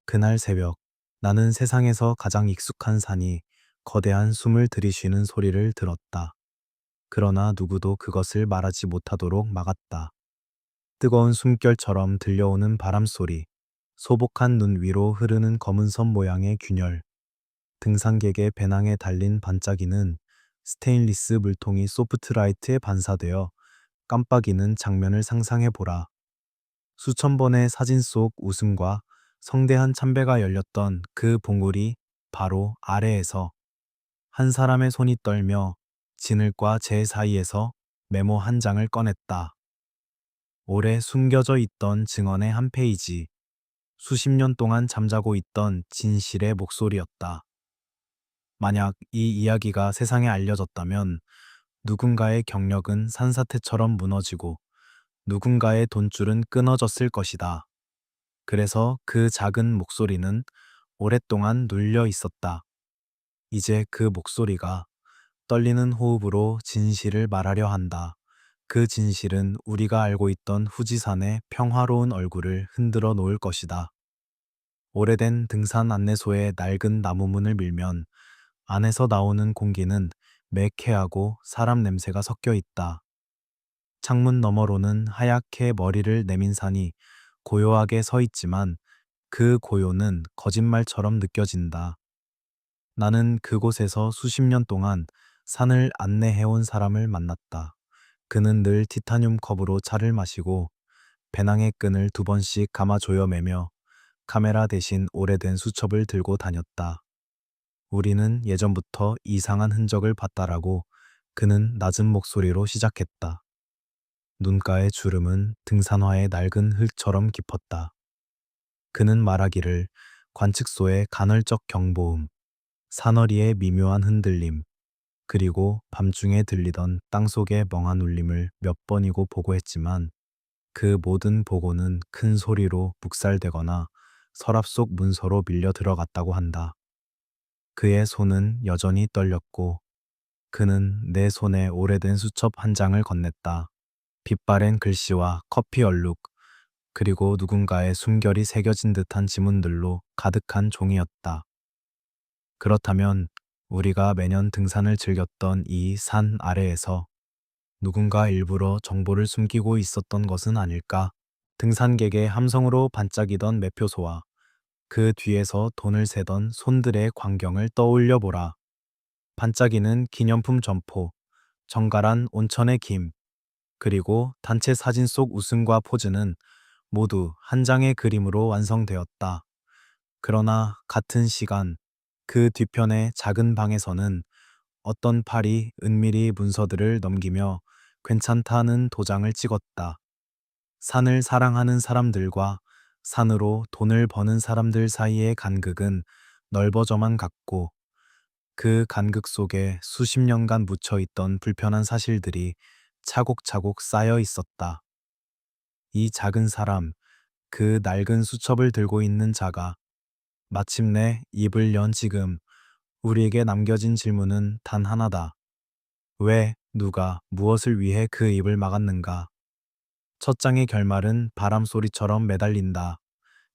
그날 새벽, 나는 세상에서 가장 익숙한 산이 거대한 숨을 들이쉬는 소리를 들었다. 그러나 누구도 그것을 말하지 못하도록 막았다. 뜨거운 숨결처럼 들려오는 바람 소리, 소복한 눈 위로 흐르는 검은 선 모양의 균열, 등산객의 배낭에 달린 반짝이는 스테인리스 물통이 소프트라이트에 반사되어 깜빡이는 장면을 상상해 보라. 수천 번의 사진 속 웃음과 성대한 참배가 열렸던 그 봉우리 바로 아래에서 한 사람의 손이 떨며 진흙과 재 사이에서 메모 한 장을 꺼냈다. 오래 숨겨져 있던 증언의 한 페이지, 수십 년 동안 잠자고 있던 진실의 목소리였다. 만약 이 이야기가 세상에 알려졌다면 누군가의 경력은 산사태처럼 무너지고 누군가의 돈줄은 끊어졌을 것이다. 그래서 그 작은 목소리는 오랫동안 눌려 있었다. 이제 그 목소리가 떨리는 호흡으로 진실을 말하려 한다. 그 진실은 우리가 알고 있던 후지산의 평화로운 얼굴을 흔들어 놓을 것이다. 오래된 등산 안내소의 낡은 나무 문을 밀면 안에서 나오는 공기는 매캐하고 사람 냄새가 섞여 있다. 창문 너머로는 하얗게 머리를 내민 산이 고요하게 서 있지만 그 고요는 거짓말처럼 느껴진다. 나는 그곳에서 수십 년 동안 산을 안내해온 사람을 만났다. 그는 늘 티타늄 컵으로 차를 마시고 배낭의 끈을 두 번씩 감아 조여매며 카메라 대신 오래된 수첩을 들고 다녔다. 우리는 예전부터 이상한 흔적을 봤다라고 그는 낮은 목소리로 시작했다. 눈가의 주름은 등산화의 낡은 흙처럼 깊었다. 그는 말하기를 관측소의 간헐적 경보음, 사너리의 미묘한 흔들림, 그리고 밤중에 들리던 땅속의 멍한 울림을 몇 번이고 보고했지만 그 모든 보고는 큰 소리로 묵살되거나 서랍 속 문서로 밀려 들어갔다고 한다. 그의 손은 여전히 떨렸고 그는 내 손에 오래된 수첩 한 장을 건넸다. 빛바랜 글씨와 커피 얼룩, 그리고 누군가의 숨결이 새겨진 듯한 지문들로 가득한 종이였다. 그렇다면 우리가 매년 등산을 즐겼던 이 산 아래에서 누군가 일부러 정보를 숨기고 있었던 것은 아닐까? 등산객의 함성으로 반짝이던 매표소와 그 뒤에서 돈을 세던 손들의 광경을 떠올려 보라. 반짝이는 기념품 점포, 정갈한 온천의 김, 그리고 단체 사진 속 웃음과 포즈는 모두 한 장의 그림으로 완성되었다. 그러나 같은 시간, 그 뒤편의 작은 방에서는 어떤 팔이 은밀히 문서들을 넘기며 괜찮다는 도장을 찍었다. 산을 사랑하는 사람들과 산으로 돈을 버는 사람들 사이의 간극은 넓어져만 갔고 그 간극 속에 수십 년간 묻혀 있던 불편한 사실들이 차곡차곡 쌓여 있었다. 이 작은 사람, 그 낡은 수첩을 들고 있는 자가 마침내 입을 연 지금 우리에게 남겨진 질문은 단 하나다. 왜, 누가, 무엇을 위해 그 입을 막았는가? 첫 장의 결말은 바람 소리처럼 매달린다.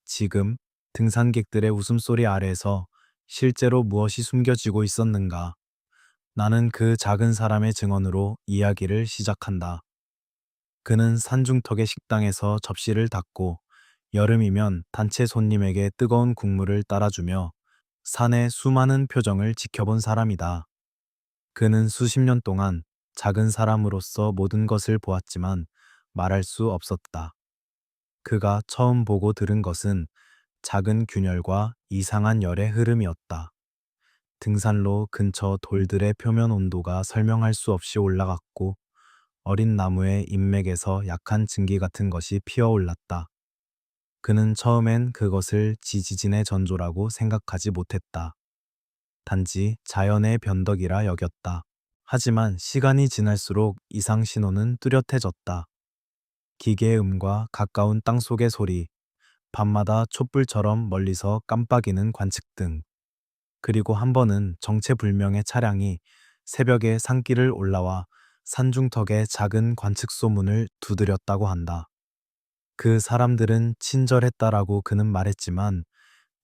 지금 등산객들의 웃음소리 아래에서 실제로 무엇이 숨겨지고 있었는가? 나는 그 작은 사람의 증언으로 이야기를 시작한다. 그는 산중턱의 식당에서 접시를 닫고 여름이면 단체 손님에게 뜨거운 국물을 따라주며 산의 수많은 표정을 지켜본 사람이다. 그는 수십 년 동안 작은 사람으로서 모든 것을 보았지만 말할 수 없었다. 그가 처음 보고 들은 것은 작은 균열과 이상한 열의 흐름이었다. 등산로 근처 돌들의 표면 온도가 설명할 수 없이 올라갔고 어린 나무의 잎맥에서 약한 증기 같은 것이 피어올랐다. 그는 처음엔 그것을 지지진의 전조라고 생각하지 못했다. 단지 자연의 변덕이라 여겼다. 하지만 시간이 지날수록 이상 신호는 뚜렷해졌다. 기계의 음과 가까운 땅속의 소리, 밤마다 촛불처럼 멀리서 깜빡이는 관측등, 그리고 한 번은 정체불명의 차량이 새벽에 산길을 올라와 산중턱의 작은 관측소 문을 두드렸다고 한다. 그 사람들은 친절했다라고 그는 말했지만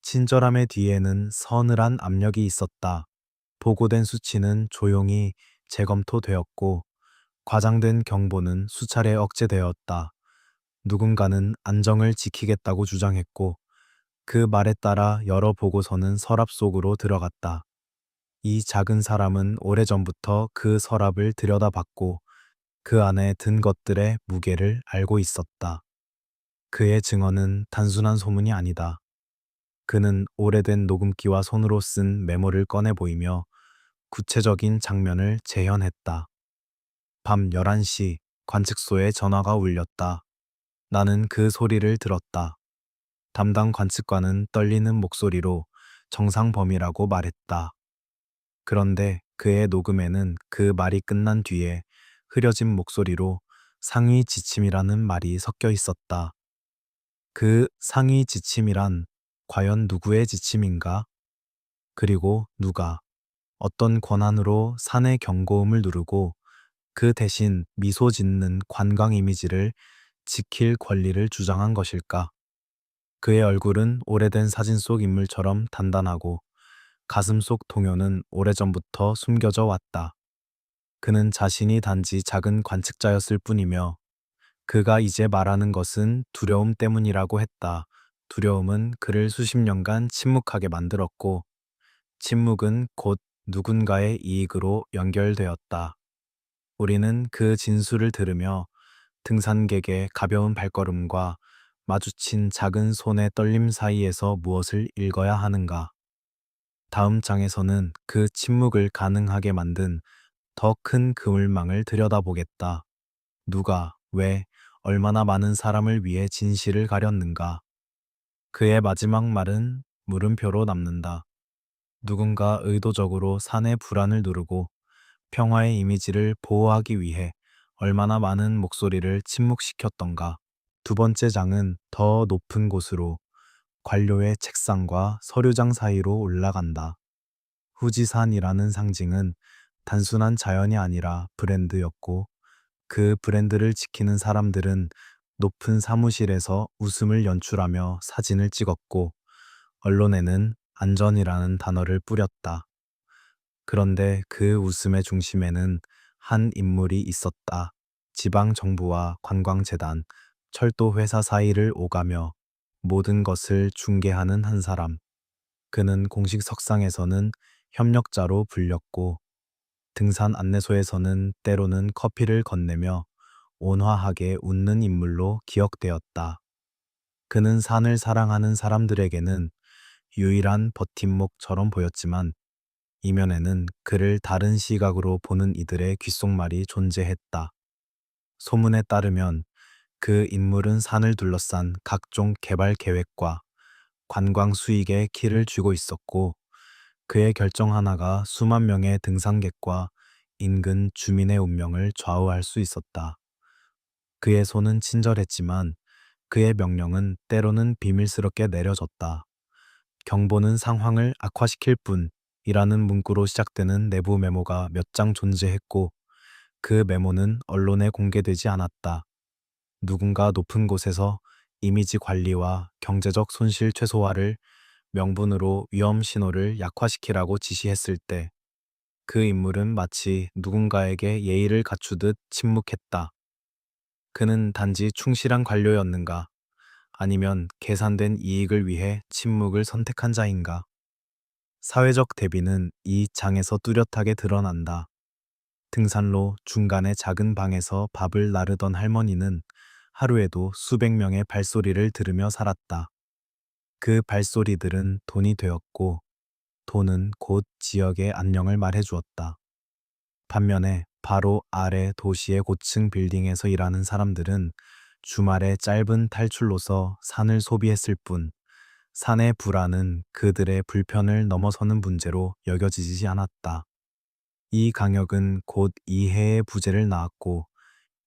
친절함의 뒤에는 서늘한 압력이 있었다. 보고된 수치는 조용히 재검토되었고 과장된 경보는 수차례 억제되었다. 누군가는 안정을 지키겠다고 주장했고 그 말에 따라 여러 보고서는 서랍 속으로 들어갔다. 이 작은 사람은 오래전부터 그 서랍을 들여다봤고 그 안에 든 것들의 무게를 알고 있었다. 그의 증언은 단순한 소문이 아니다. 그는 오래된 녹음기와 손으로 쓴 메모를 꺼내 보이며 구체적인 장면을 재현했다. 밤 11시 관측소에 전화가 울렸다. 나는 그 소리를 들었다. 담당 관측관은 떨리는 목소리로 정상범위라고 말했다. 그런데 그의 녹음에는 그 말이 끝난 뒤에 흐려진 목소리로 상위 지침이라는 말이 섞여 있었다. 그 상위 지침이란 과연 누구의 지침인가? 그리고 누가 어떤 권한으로 산의 경고음을 누르고 그 대신 미소 짓는 관광 이미지를 지킬 권리를 주장한 것일까? 그의 얼굴은 오래된 사진 속 인물처럼 단단하고 가슴 속 동요는 오래전부터 숨겨져 왔다. 그는 자신이 단지 작은 관측자였을 뿐이며 그가 이제 말하는 것은 두려움 때문이라고 했다. 두려움은 그를 수십 년간 침묵하게 만들었고 침묵은 곧 누군가의 이익으로 연결되었다. 우리는 그 진술을 들으며 등산객의 가벼운 발걸음과 마주친 작은 손의 떨림 사이에서 무엇을 읽어야 하는가? 다음 장에서는 그 침묵을 가능하게 만든 더 큰 그물망을 들여다보겠다. 누가, 왜, 얼마나 많은 사람을 위해 진실을 가렸는가? 그의 마지막 말은 물음표로 남는다. 누군가 의도적으로 산의 불안을 누르고 평화의 이미지를 보호하기 위해 얼마나 많은 목소리를 침묵시켰던가. 두 번째 장은 더 높은 곳으로 관료의 책상과 서류장 사이로 올라간다. 후지산이라는 상징은 단순한 자연이 아니라 브랜드였고 그 브랜드를 지키는 사람들은 높은 사무실에서 웃음을 연출하며 사진을 찍었고 언론에는 안전이라는 단어를 뿌렸다. 그런데 그 웃음의 중심에는 한 인물이 있었다. 지방 정부와 관광재단, 철도 회사 사이를 오가며 모든 것을 중개하는 한 사람. 그는 공식 석상에서는 협력자로 불렸고 등산 안내소에서는 때로는 커피를 건네며 온화하게 웃는 인물로 기억되었다. 그는 산을 사랑하는 사람들에게는 유일한 버팀목처럼 보였지만 이면에는 그를 다른 시각으로 보는 이들의 귓속말이 존재했다. 소문에 따르면 그 인물은 산을 둘러싼 각종 개발 계획과 관광 수익에 키를 쥐고 있었고 그의 결정 하나가 수만 명의 등산객과 인근 주민의 운명을 좌우할 수 있었다. 그의 손은 친절했지만 그의 명령은 때로는 비밀스럽게 내려졌다. 경보는 상황을 악화시킬 뿐이라는 문구로 시작되는 내부 메모가 몇 장 존재했고 그 메모는 언론에 공개되지 않았다. 누군가 높은 곳에서 이미지 관리와 경제적 손실 최소화를 명분으로 위험 신호를 약화시키라고 지시했을 때 그 인물은 마치 누군가에게 예의를 갖추듯 침묵했다. 그는 단지 충실한 관료였는가? 아니면 계산된 이익을 위해 침묵을 선택한 자인가? 사회적 대비는 이 장에서 뚜렷하게 드러난다. 등산로 중간의 작은 방에서 밥을 나르던 할머니는 하루에도 수백 명의 발소리를 들으며 살았다. 그 발소리들은 돈이 되었고 돈은 곧 지역의 안녕을 말해주었다. 반면에 바로 아래 도시의 고층 빌딩에서 일하는 사람들은 주말에 짧은 탈출로서 산을 소비했을 뿐 산의 불안은 그들의 불편을 넘어서는 문제로 여겨지지 않았다. 이 강역은 곧 이해의 부재를 낳았고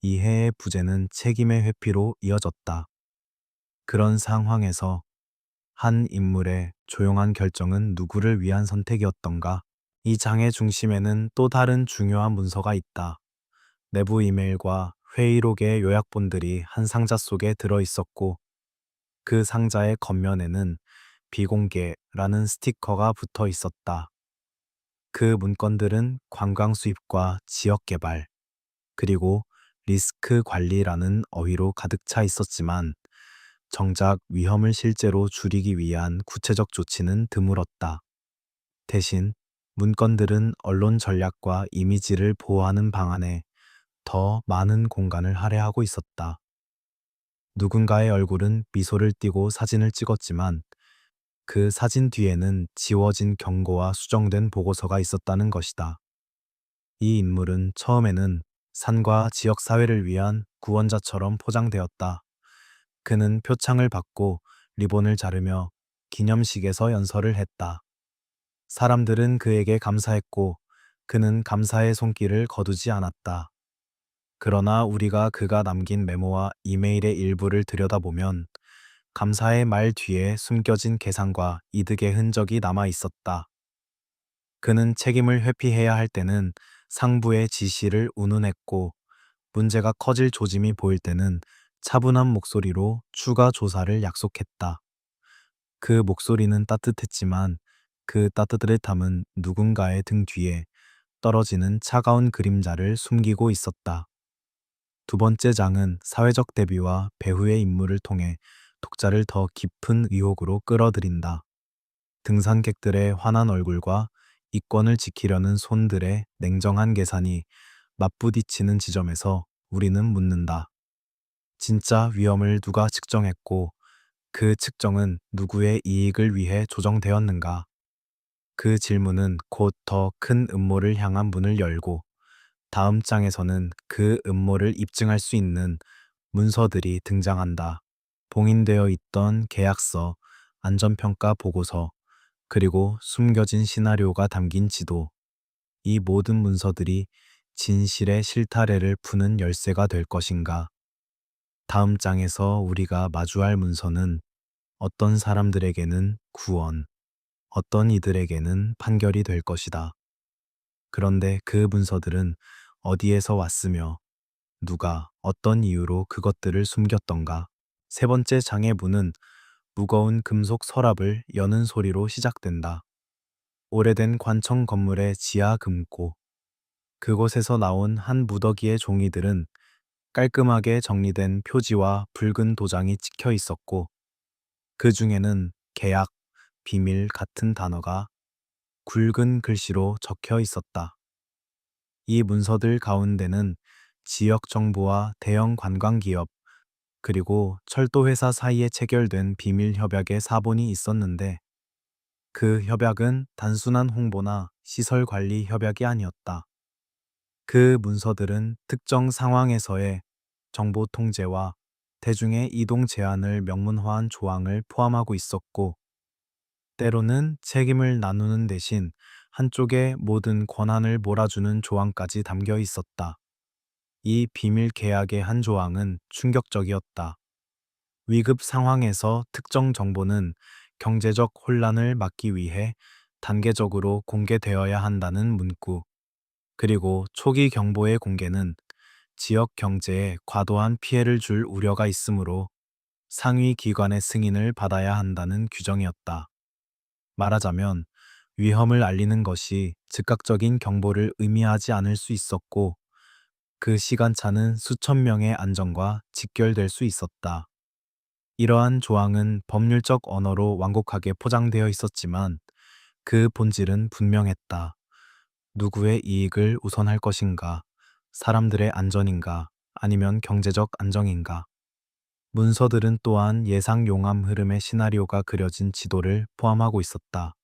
이해의 부재는 책임의 회피로 이어졌다. 그런 상황에서 한 인물의 조용한 결정은 누구를 위한 선택이었던가? 이 장의 중심에는 또 다른 중요한 문서가 있다. 내부 이메일과 회의록의 요약본들이 한 상자 속에 들어 있었고 그 상자의 겉면에는 비공개라는 스티커가 붙어 있었다. 그 문건들은 관광 수입과 지역 개발, 그리고 리스크 관리라는 어휘로 가득 차 있었지만 정작 위험을 실제로 줄이기 위한 구체적 조치는 드물었다. 대신 문건들은 언론 전략과 이미지를 보호하는 방안에 더 많은 공간을 할애하고 있었다. 누군가의 얼굴은 미소를 띠고 사진을 찍었지만 그 사진 뒤에는 지워진 경고와 수정된 보고서가 있었다는 것이다. 이 인물은 처음에는 산과 지역 사회를 위한 구원자처럼 포장되었다. 그는 표창을 받고 리본을 자르며 기념식에서 연설을 했다. 사람들은 그에게 감사했고 그는 감사의 손길을 거두지 않았다. 그러나 우리가 그가 남긴 메모와 이메일의 일부를 들여다보면 감사의 말 뒤에 숨겨진 계산과 이득의 흔적이 남아 있었다. 그는 책임을 회피해야 할 때는 상부의 지시를 운운했고 문제가 커질 조짐이 보일 때는 차분한 목소리로 추가 조사를 약속했다. 그 목소리는 따뜻했지만 그 따뜻함은 누군가의 등 뒤에 떨어지는 차가운 그림자를 숨기고 있었다. 두 번째 장은 사회적 대비와 배후의 인물을 통해 독자를 더 깊은 의혹으로 끌어들인다. 등산객들의 환한 얼굴과 이권을 지키려는 손들의 냉정한 계산이 맞부딪히는 지점에서 우리는 묻는다. 진짜 위험을 누가 측정했고 그 측정은 누구의 이익을 위해 조정되었는가? 그 질문은 곧 더 큰 음모를 향한 문을 열고 다음 장에서는 그 음모를 입증할 수 있는 문서들이 등장한다. 봉인되어 있던 계약서, 안전평가 보고서, 그리고 숨겨진 시나리오가 담긴 지도. 이 모든 문서들이 진실의 실타래를 푸는 열쇠가 될 것인가? 다음 장에서 우리가 마주할 문서는 어떤 사람들에게는 구원, 어떤 이들에게는 판결이 될 것이다. 그런데 그 문서들은 어디에서 왔으며 누가 어떤 이유로 그것들을 숨겼던가? 세 번째 장의 문은 무거운 금속 서랍을 여는 소리로 시작된다. 오래된 관청 건물의 지하 금고. 그곳에서 나온 한 무더기의 종이들은 깔끔하게 정리된 표지와 붉은 도장이 찍혀 있었고 그 중에는 계약, 비밀 같은 단어가 굵은 글씨로 적혀 있었다. 이 문서들 가운데는 지역 정부와 대형 관광기업 그리고 철도회사 사이에 체결된 비밀 협약의 사본이 있었는데 그 협약은 단순한 홍보나 시설 관리 협약이 아니었다. 그 문서들은 특정 상황에서의 정보 통제와 대중의 이동 제한을 명문화한 조항을 포함하고 있었고 때로는 책임을 나누는 대신 한쪽에 모든 권한을 몰아주는 조항까지 담겨 있었다. 이 비밀 계약의 한 조항은 충격적이었다. 위급 상황에서 특정 정보는 경제적 혼란을 막기 위해 단계적으로 공개되어야 한다는 문구, 그리고 초기 경보의 공개는 지역 경제에 과도한 피해를 줄 우려가 있으므로 상위 기관의 승인을 받아야 한다는 규정이었다. 말하자면 위험을 알리는 것이 즉각적인 경보를 의미하지 않을 수 있었고 그 시간차는 수천 명의 안전과 직결될 수 있었다. 이러한 조항은 법률적 언어로 완곡하게 포장되어 있었지만 그 본질은 분명했다. 누구의 이익을 우선할 것인가? 사람들의 안전인가? 아니면 경제적 안정인가? 문서들은 또한 예상 용암 흐름의 시나리오가 그려진 지도를 포함하고 있었다.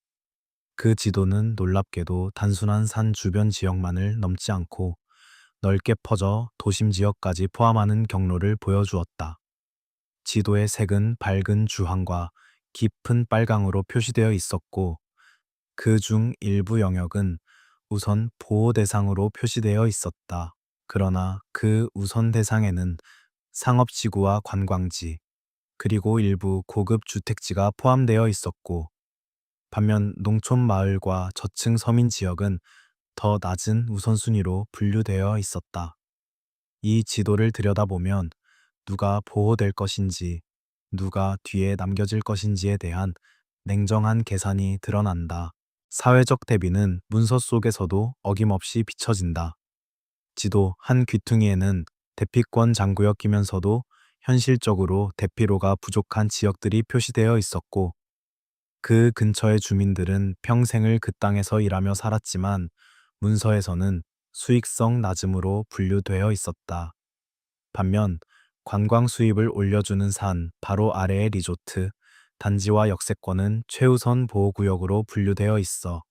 그 지도는 놀랍게도 단순한 산 주변 지역만을 넘지 않고 넓게 퍼져 도심 지역까지 포함하는 경로를 보여주었다. 지도의 색은 밝은 주황과 깊은 빨강으로 표시되어 있었고 그 중 일부 영역은 우선 보호 대상으로 표시되어 있었다. 그러나 그 우선 대상에는 상업지구와 관광지, 그리고 일부 고급 주택지가 포함되어 있었고 반면 농촌 마을과 저층 서민 지역은 더 낮은 우선순위로 분류되어 있었다. 이 지도를 들여다보면 누가 보호될 것인지, 누가 뒤에 남겨질 것인지에 대한 냉정한 계산이 드러난다. 사회적 대비는 문서 속에서도 어김없이 비춰진다. 지도 한 귀퉁이에는 대피권 장구역이면서도 현실적으로 대피로가 부족한 지역들이 표시되어 있었고, 그 근처의 주민들은 평생을 그 땅에서 일하며 살았지만 문서에서는 수익성 낮음으로 분류되어 있었다. 반면 관광 수입을 올려주는 산 바로 아래의 리조트, 단지와 역세권은 최우선 보호구역으로 분류되어 있어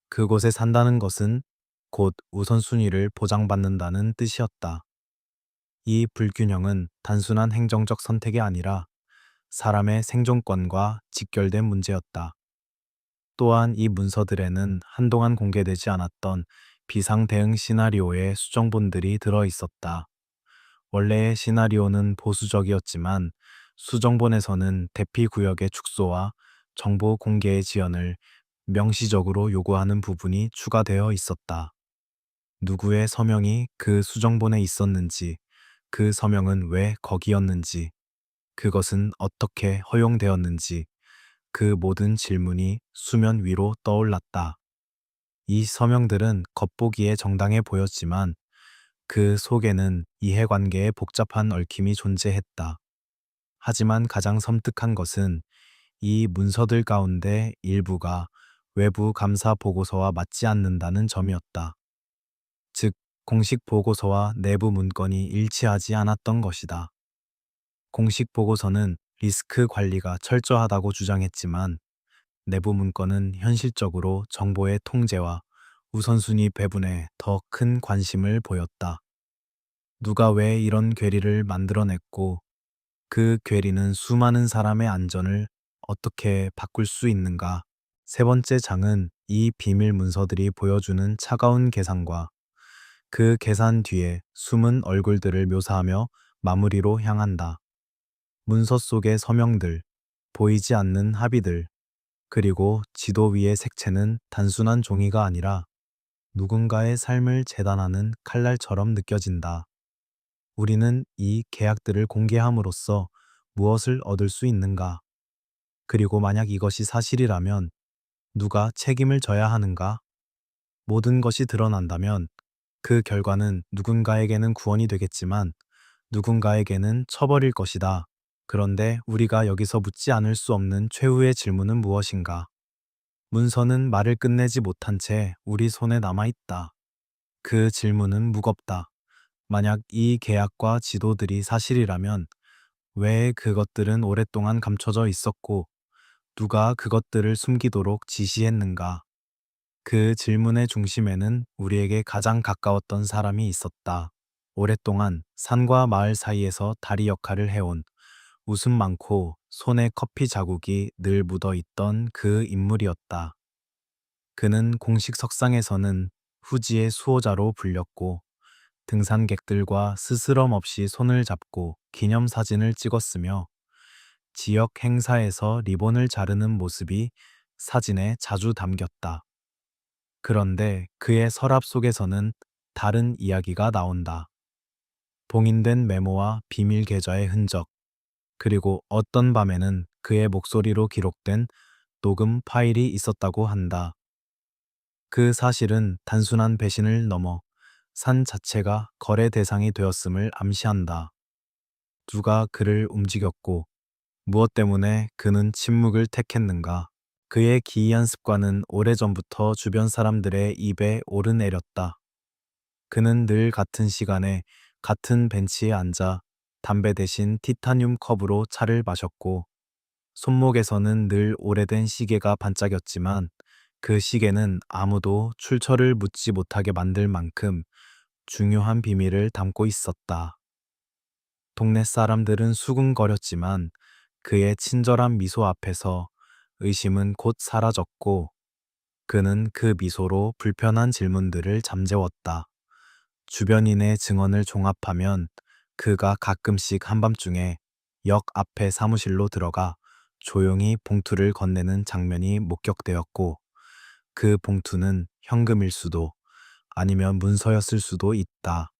그곳에 산다는 것은 곧 우선순위를 보장받는다는 뜻이었다. 이 불균형은 단순한 행정적 선택이 아니라 사람의 생존권과 직결된 문제였다. 또한 이 문서들에는 한동안 공개되지 않았던 비상 대응 시나리오의 수정본들이 들어 있었다. 원래의 시나리오는 보수적이었지만 수정본에서는 대피 구역의 축소와 정보 공개의 지연을 명시적으로 요구하는 부분이 추가되어 있었다. 누구의 서명이 그 수정본에 있었는지, 그 서명은 왜 거기였는지, 그것은 어떻게 허용되었는지, 그 모든 질문이 수면 위로 떠올랐다. 이 서명들은 겉보기에 정당해 보였지만 그 속에는 이해관계의 복잡한 얽힘이 존재했다. 하지만 가장 섬뜩한 것은 이 문서들 가운데 일부가 외부 감사 보고서와 맞지 않는다는 점이었다. 즉, 공식 보고서와 내부 문건이 일치하지 않았던 것이다. 공식 보고서는 리스크 관리가 철저하다고 주장했지만 내부 문건은 현실적으로 정보의 통제와 우선순위 배분에 더 큰 관심을 보였다. 누가 왜 이런 괴리를 만들어냈고 그 괴리는 수많은 사람의 안전을 어떻게 바꿀 수 있는가? 세 번째 장은 이 비밀 문서들이 보여주는 차가운 계산과 그 계산 뒤에 숨은 얼굴들을 묘사하며 마무리로 향한다. 문서 속의 서명들, 보이지 않는 합의들, 그리고 지도 위의 색채는 단순한 종이가 아니라 누군가의 삶을 재단하는 칼날처럼 느껴진다. 우리는 이 계약들을 공개함으로써 무엇을 얻을 수 있는가? 그리고 만약 이것이 사실이라면 누가 책임을 져야 하는가? 모든 것이 드러난다면 그 결과는 누군가에게는 구원이 되겠지만 누군가에게는 처벌일 것이다. 그런데 우리가 여기서 묻지 않을 수 없는 최후의 질문은 무엇인가? 문서는 말을 끝내지 못한 채 우리 손에 남아 있다. 그 질문은 무겁다. 만약 이 계약과 지도들이 사실이라면 왜 그것들은 오랫동안 감춰져 있었고 누가 그것들을 숨기도록 지시했는가? 그 질문의 중심에는 우리에게 가장 가까웠던 사람이 있었다. 오랫동안 산과 마을 사이에서 다리 역할을 해온 웃음 많고 손에 커피 자국이 늘 묻어 있던 그 인물이었다. 그는 공식 석상에서는 후지의 수호자로 불렸고 등산객들과 스스럼 없이 손을 잡고 기념사진을 찍었으며 지역 행사에서 리본을 자르는 모습이 사진에 자주 담겼다. 그런데 그의 서랍 속에서는 다른 이야기가 나온다. 봉인된 메모와 비밀 계좌의 흔적, 그리고 어떤 밤에는 그의 목소리로 기록된 녹음 파일이 있었다고 한다. 그 사실은 단순한 배신을 넘어 산 자체가 거래 대상이 되었음을 암시한다. 누가 그를 움직였고 무엇 때문에 그는 침묵을 택했는가? 그의 기이한 습관은 오래전부터 주변 사람들의 입에 오르내렸다. 그는 늘 같은 시간에 같은 벤치에 앉아 담배 대신 티타늄 컵으로 차를 마셨고 손목에서는 늘 오래된 시계가 반짝였지만 그 시계는 아무도 출처를 묻지 못하게 만들 만큼 중요한 비밀을 담고 있었다. 동네 사람들은 수군거렸지만 그의 친절한 미소 앞에서 의심은 곧 사라졌고 그는 그 미소로 불편한 질문들을 잠재웠다. 주변인의 증언을 종합하면 그가 가끔씩 한밤중에 역 앞에 사무실로 들어가 조용히 봉투를 건네는 장면이 목격되었고 그 봉투는 현금일 수도 아니면 문서였을 수도 있다.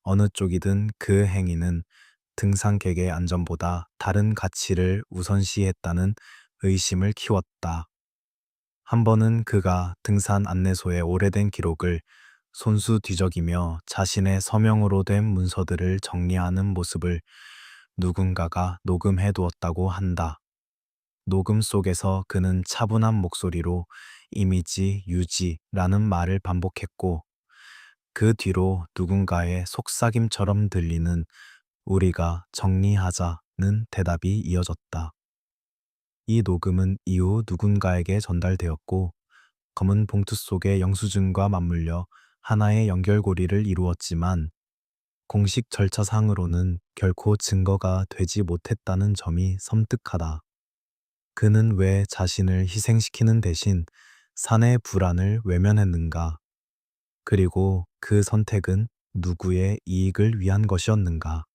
어느 쪽이든 그 행위는 등산객의 안전보다 다른 가치를 우선시했다는 의심을 키웠다. 한 번은 그가 등산 안내소의 오래된 기록을 손수 뒤적이며 자신의 서명으로 된 문서들을 정리하는 모습을 누군가가 녹음해 두었다고 한다. 녹음 속에서 그는 차분한 목소리로 이미지 유지라는 말을 반복했고, 그 뒤로 누군가의 속삭임처럼 들리는 우리가 정리하자는 대답이 이어졌다. 이 녹음은 이후 누군가에게 전달되었고, 검은 봉투 속의 영수증과 맞물려 하나의 연결고리를 이루었지만, 공식 절차상으로는 결코 증거가 되지 못했다는 점이 섬뜩하다. 그는 왜 자신을 희생시키는 대신 사내의 불안을 외면했는가? 그리고 그 선택은 누구의 이익을 위한 것이었는가?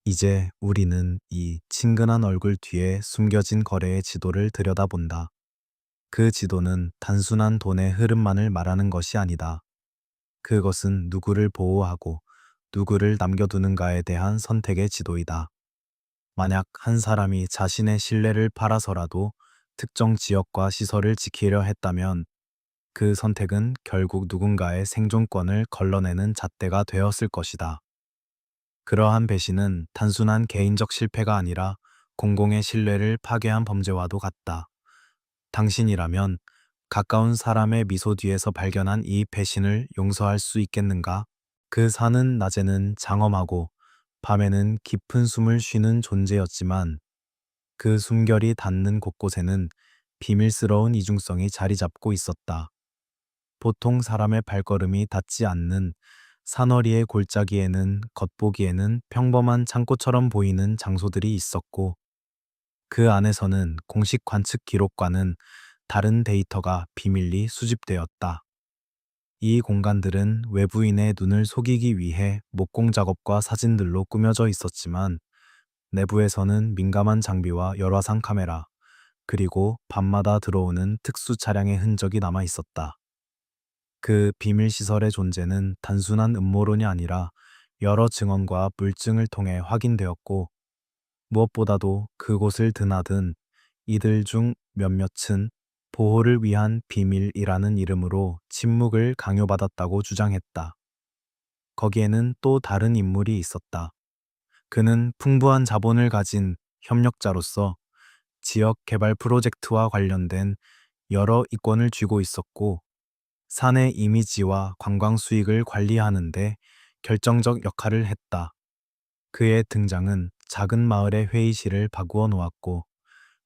이제 우리는 이 친근한 얼굴 뒤에 숨겨진 거래의 지도를 들여다본다. 그 지도는 단순한 돈의 흐름만을 말하는 것이 아니다. 그것은 누구를 보호하고 누구를 남겨두는가에 대한 선택의 지도이다. 만약 한 사람이 자신의 신뢰를 팔아서라도 특정 지역과 시설을 지키려 했다면 그 선택은 결국 누군가의 생존권을 걸러내는 잣대가 되었을 것이다. 그러한 배신은 단순한 개인적 실패가 아니라 공공의 신뢰를 파괴한 범죄와도 같다. 당신이라면 가까운 사람의 미소 뒤에서 발견한 이 배신을 용서할 수 있겠는가? 그 산은 낮에는 장엄하고 밤에는 깊은 숨을 쉬는 존재였지만 그 숨결이 닿는 곳곳에는 비밀스러운 이중성이 자리 잡고 있었다. 보통 사람의 발걸음이 닿지 않는 산허리의 골짜기에는 겉보기에는 평범한 창고처럼 보이는 장소들이 있었고, 그 안에서는 공식 관측 기록과는 다른 데이터가 비밀리 수집되었다. 이 공간들은 외부인의 눈을 속이기 위해 목공 작업과 사진들로 꾸며져 있었지만, 내부에서는 민감한 장비와 열화상 카메라, 그리고 밤마다 들어오는 특수 차량의 흔적이 남아 있었다. 그 비밀 시설의 존재는 단순한 음모론이 아니라 여러 증언과 물증을 통해 확인되었고, 무엇보다도 그곳을 드나든 이들 중 몇몇은 보호를 위한 비밀이라는 이름으로 침묵을 강요받았다고 주장했다. 거기에는 또 다른 인물이 있었다. 그는 풍부한 자본을 가진 협력자로서 지역 개발 프로젝트와 관련된 여러 이권을 쥐고 있었고, 산의 이미지와 관광 수익을 관리하는데 결정적 역할을 했다. 그의 등장은 작은 마을의 회의실을 바꾸어 놓았고,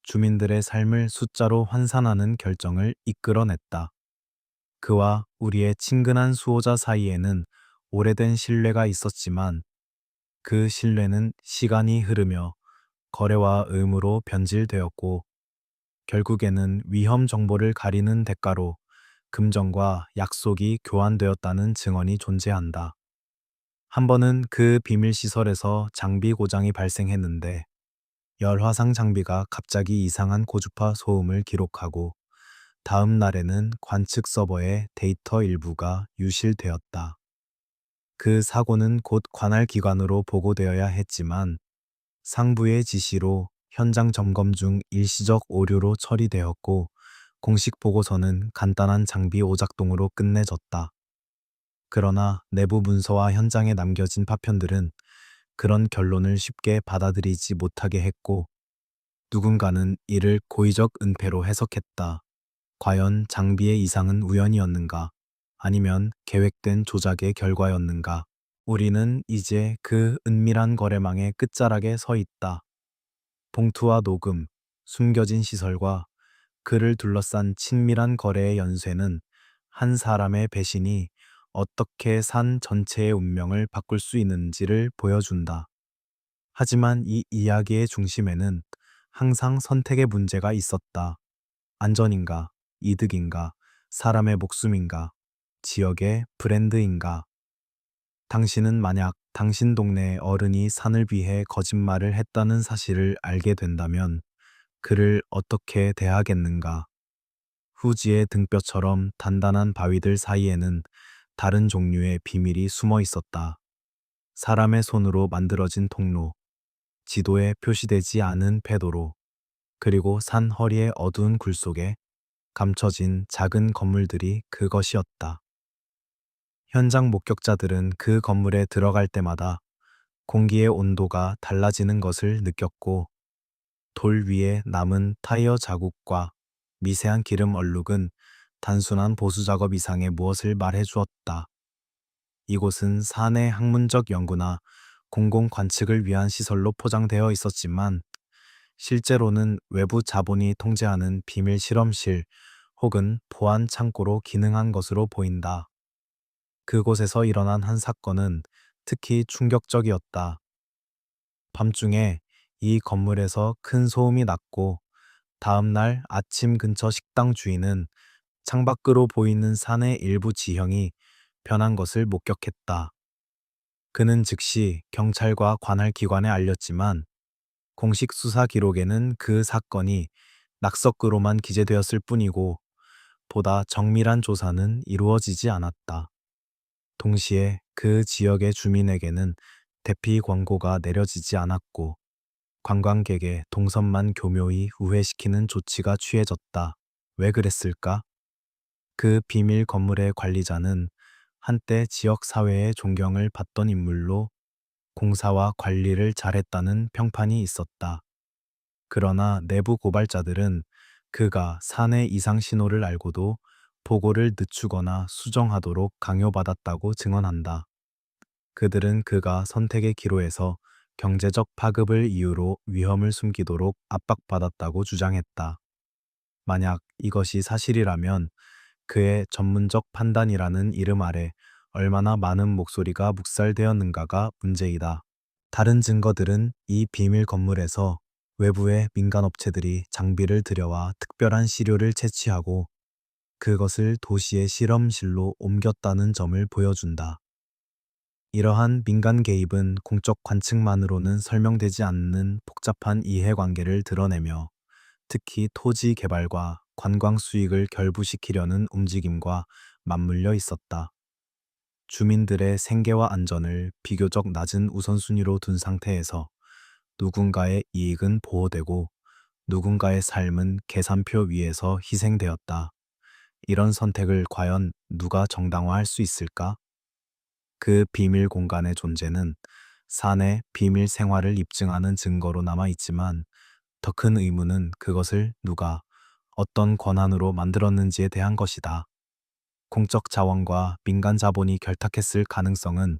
주민들의 삶을 숫자로 환산하는 결정을 이끌어냈다. 그와 우리의 친근한 수호자 사이에는 오래된 신뢰가 있었지만, 그 신뢰는 시간이 흐르며 거래와 의무로 변질되었고, 결국에는 위험 정보를 가리는 대가로 금전과 약속이 교환되었다는 증언이 존재한다. 한 번은 그 비밀 시설에서 장비 고장이 발생했는데, 열화상 장비가 갑자기 이상한 고주파 소음을 기록하고, 다음 날에는 관측 서버의 데이터 일부가 유실되었다. 그 사고는 곧 관할 기관으로 보고되어야 했지만, 상부의 지시로 현장 점검 중 일시적 오류로 처리되었고, 공식 보고서는 간단한 장비 오작동으로 끝내졌다. 그러나 내부 문서와 현장에 남겨진 파편들은 그런 결론을 쉽게 받아들이지 못하게 했고, 누군가는 이를 고의적 은폐로 해석했다. 과연 장비의 이상은 우연이었는가? 아니면 계획된 조작의 결과였는가? 우리는 이제 그 은밀한 거래망의 끝자락에 서 있다. 봉투와 녹음, 숨겨진 시설과 그를 둘러싼 친밀한 거래의 연쇄는 한 사람의 배신이 어떻게 산 전체의 운명을 바꿀 수 있는지를 보여준다. 하지만 이 이야기의 중심에는 항상 선택의 문제가 있었다. 안전인가, 이득인가, 사람의 목숨인가, 지역의 브랜드인가. 당신은 만약 당신 동네의 어른이 산을 위해 거짓말을 했다는 사실을 알게 된다면 그를 어떻게 대하겠는가? 후지의 등뼈처럼 단단한 바위들 사이에는 다른 종류의 비밀이 숨어 있었다. 사람의 손으로 만들어진 통로, 지도에 표시되지 않은 패도로, 그리고 산 허리의 어두운 굴 속에 감춰진 작은 건물들이 그것이었다. 현장 목격자들은 그 건물에 들어갈 때마다 공기의 온도가 달라지는 것을 느꼈고, 돌 위에 남은 타이어 자국과 미세한 기름 얼룩은 단순한 보수 작업 이상의 무엇을 말해 주었다. 이곳은 사내 학문적 연구나 공공 관측을 위한 시설로 포장되어 있었지만, 실제로는 외부 자본이 통제하는 비밀 실험실 혹은 보안 창고로 기능한 것으로 보인다. 그곳에서 일어난 한 사건은 특히 충격적이었다. 밤중에 이 건물에서 큰 소음이 났고, 다음 날 아침 근처 식당 주인은 창밖으로 보이는 산의 일부 지형이 변한 것을 목격했다. 그는 즉시 경찰과 관할 기관에 알렸지만, 공식 수사 기록에는 그 사건이 낙석으로만 기재되었을 뿐이고, 보다 정밀한 조사는 이루어지지 않았다. 동시에 그 지역의 주민에게는 대피 광고가 내려지지 않았고, 관광객의 동선만 교묘히 우회시키는 조치가 취해졌다. 왜 그랬을까? 그 비밀 건물의 관리자는 한때 지역 사회의 존경을 받던 인물로 공사와 관리를 잘했다는 평판이 있었다. 그러나 내부 고발자들은 그가 사내 이상 신호를 알고도 보고를 늦추거나 수정하도록 강요받았다고 증언한다. 그들은 그가 선택의 기로에서 경제적 파급을 이유로 위험을 숨기도록 압박받았다고 주장했다. 만약 이것이 사실이라면 그의 전문적 판단이라는 이름 아래 얼마나 많은 목소리가 묵살되었는가가 문제이다. 다른 증거들은 이 비밀 건물에서 외부의 민간 업체들이 장비를 들여와 특별한 시료를 채취하고 그것을 도시의 실험실로 옮겼다는 점을 보여준다. 이러한 민간 개입은 공적 관측만으로는 설명되지 않는 복잡한 이해관계를 드러내며, 특히 토지 개발과 관광 수익을 결부시키려는 움직임과 맞물려 있었다. 주민들의 생계와 안전을 비교적 낮은 우선순위로 둔 상태에서 누군가의 이익은 보호되고 누군가의 삶은 계산표 위에서 희생되었다. 이런 선택을 과연 누가 정당화할 수 있을까? 그 비밀 공간의 존재는 사내 비밀 생활을 입증하는 증거로 남아 있지만, 더 큰 의문은 그것을 누가 어떤 권한으로 만들었는지에 대한 것이다. 공적 자원과 민간 자본이 결탁했을 가능성은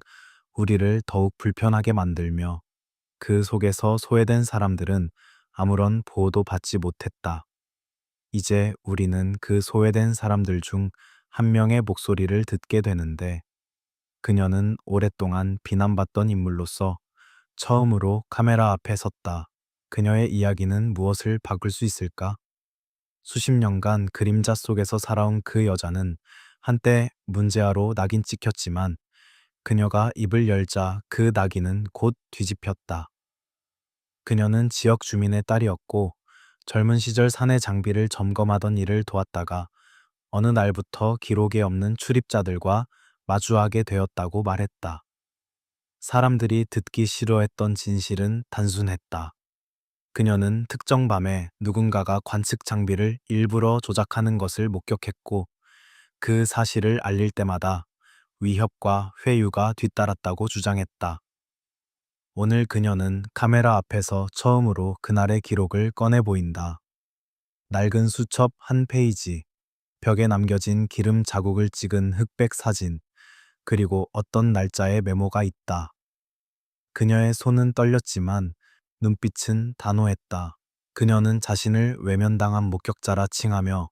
우리를 더욱 불편하게 만들며, 그 속에서 소외된 사람들은 아무런 보호도 받지 못했다. 이제 우리는 그 소외된 사람들 중 한 명의 목소리를 듣게 되는데, 그녀는 오랫동안 비난받던 인물로서 처음으로 카메라 앞에 섰다. 그녀의 이야기는 무엇을 바꿀 수 있을까? 수십 년간 그림자 속에서 살아온 그 여자는 한때 문제아로 낙인 찍혔지만, 그녀가 입을 열자 그 낙인은 곧 뒤집혔다. 그녀는 지역 주민의 딸이었고, 젊은 시절 사내 장비를 점검하던 일을 도왔다가 어느 날부터 기록에 없는 출입자들과 마주하게 되었다고 말했다. 사람들이 듣기 싫어했던 진실은 단순했다. 그녀는 특정 밤에 누군가가 관측 장비를 일부러 조작하는 것을 목격했고, 그 사실을 알릴 때마다 위협과 회유가 뒤따랐다고 주장했다. 오늘 그녀는 카메라 앞에서 처음으로 그날의 기록을 꺼내 보인다. 낡은 수첩 한 페이지, 벽에 남겨진 기름 자국을 찍은 흑백 사진, 그리고 어떤 날짜의 메모가 있다. 그녀의 손은 떨렸지만 눈빛은 단호했다. 그녀는 자신을 외면당한 목격자라 칭하며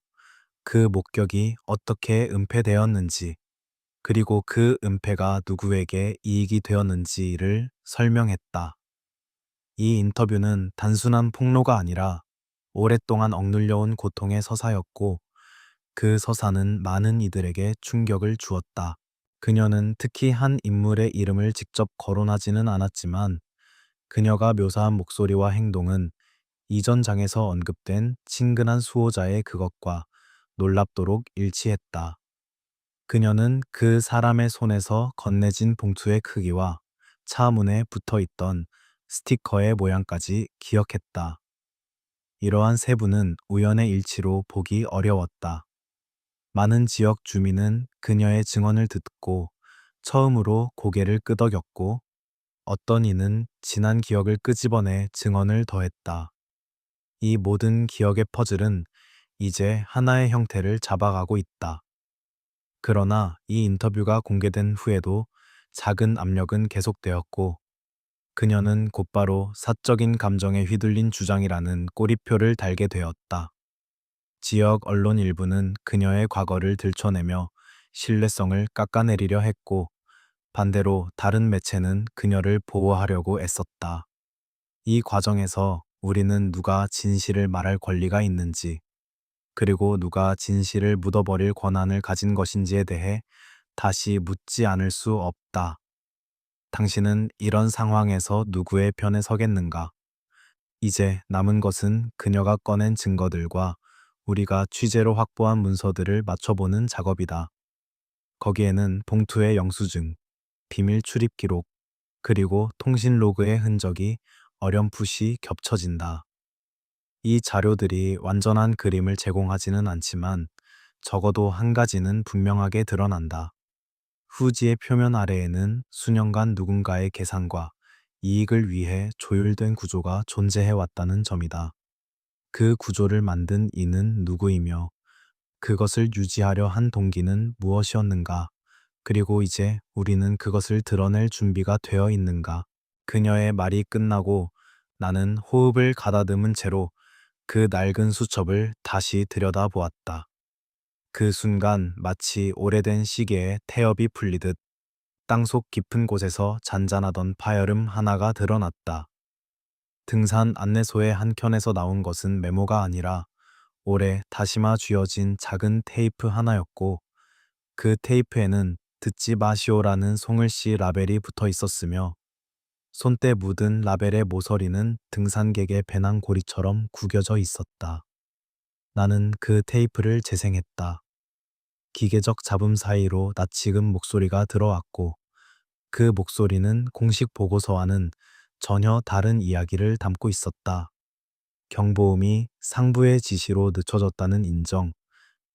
그 목격이 어떻게 은폐되었는지, 그리고 그 은폐가 누구에게 이익이 되었는지를 설명했다. 이 인터뷰는 단순한 폭로가 아니라 오랫동안 억눌려온 고통의 서사였고, 그 서사는 많은 이들에게 충격을 주었다. 그녀는 특히 한 인물의 이름을 직접 거론하지는 않았지만, 그녀가 묘사한 목소리와 행동은 이전 장에서 언급된 친근한 수호자의 그것과 놀랍도록 일치했다. 그녀는 그 사람의 손에서 건네진 봉투의 크기와 차 문에 붙어 있던 스티커의 모양까지 기억했다. 이러한 세부는 우연의 일치로 보기 어려웠다. 많은 지역 주민은 그녀의 증언을 듣고 처음으로 고개를 끄덕였고 어떤 이는 지난 기억을 끄집어내 증언을 더했다. 이 모든 기억의 퍼즐은 이제 하나의 형태를 잡아가고 있다. 그러나 이 인터뷰가 공개된 후에도 작은 압력은 계속되었고 그녀는 곧바로 사적인 감정에 휘둘린 주장이라는 꼬리표를 달게 되었다. 지역 언론 일부는 그녀의 과거를 들춰내며 신뢰성을 깎아내리려 했고 반대로 다른 매체는 그녀를 보호하려고 애썼다. 이 과정에서 우리는 누가 진실을 말할 권리가 있는지, 그리고 누가 진실을 묻어버릴 권한을 가진 것인지에 대해 다시 묻지 않을 수 없다. 당신은 이런 상황에서 누구의 편에 서겠는가? 이제 남은 것은 그녀가 꺼낸 증거들과 우리가 취재로 확보한 문서들을 맞춰보는 작업이다. 거기에는 봉투의 영수증, 비밀 출입 기록, 그리고 통신 로그의 흔적이 어렴풋이 겹쳐진다. 이 자료들이 완전한 그림을 제공하지는 않지만 적어도 한 가지는 분명하게 드러난다. 후지의 표면 아래에는 수년간 누군가의 계산과 이익을 위해 조율된 구조가 존재해 왔다는 점이다. 그 구조를 만든 이는 누구이며 그것을 유지하려 한 동기는 무엇이었는가? 그리고 이제 우리는 그것을 드러낼 준비가 되어 있는가? 그녀의 말이 끝나고 나는 호흡을 가다듬은 채로 그 낡은 수첩을 다시 들여다보았다. 그 순간 마치 오래된 시계에 태엽이 풀리듯 땅속 깊은 곳에서 잔잔하던 파열음 하나가 드러났다. 등산 안내소의 한 켠에서 나온 것은 메모가 아니라 오래 다시마 쥐어진 작은 테이프 하나였고 그 테이프에는 듣지 마시오라는 송을씨 라벨이 붙어 있었으며 손때 묻은 라벨의 모서리는 등산객의 배낭고리처럼 구겨져 있었다. 나는 그 테이프를 재생했다. 기계적 잡음 사이로 낯익은 목소리가 들어왔고 그 목소리는 공식 보고서와는 전혀 다른 이야기를 담고 있었다. 경보음이 상부의 지시로 늦춰졌다는 인정,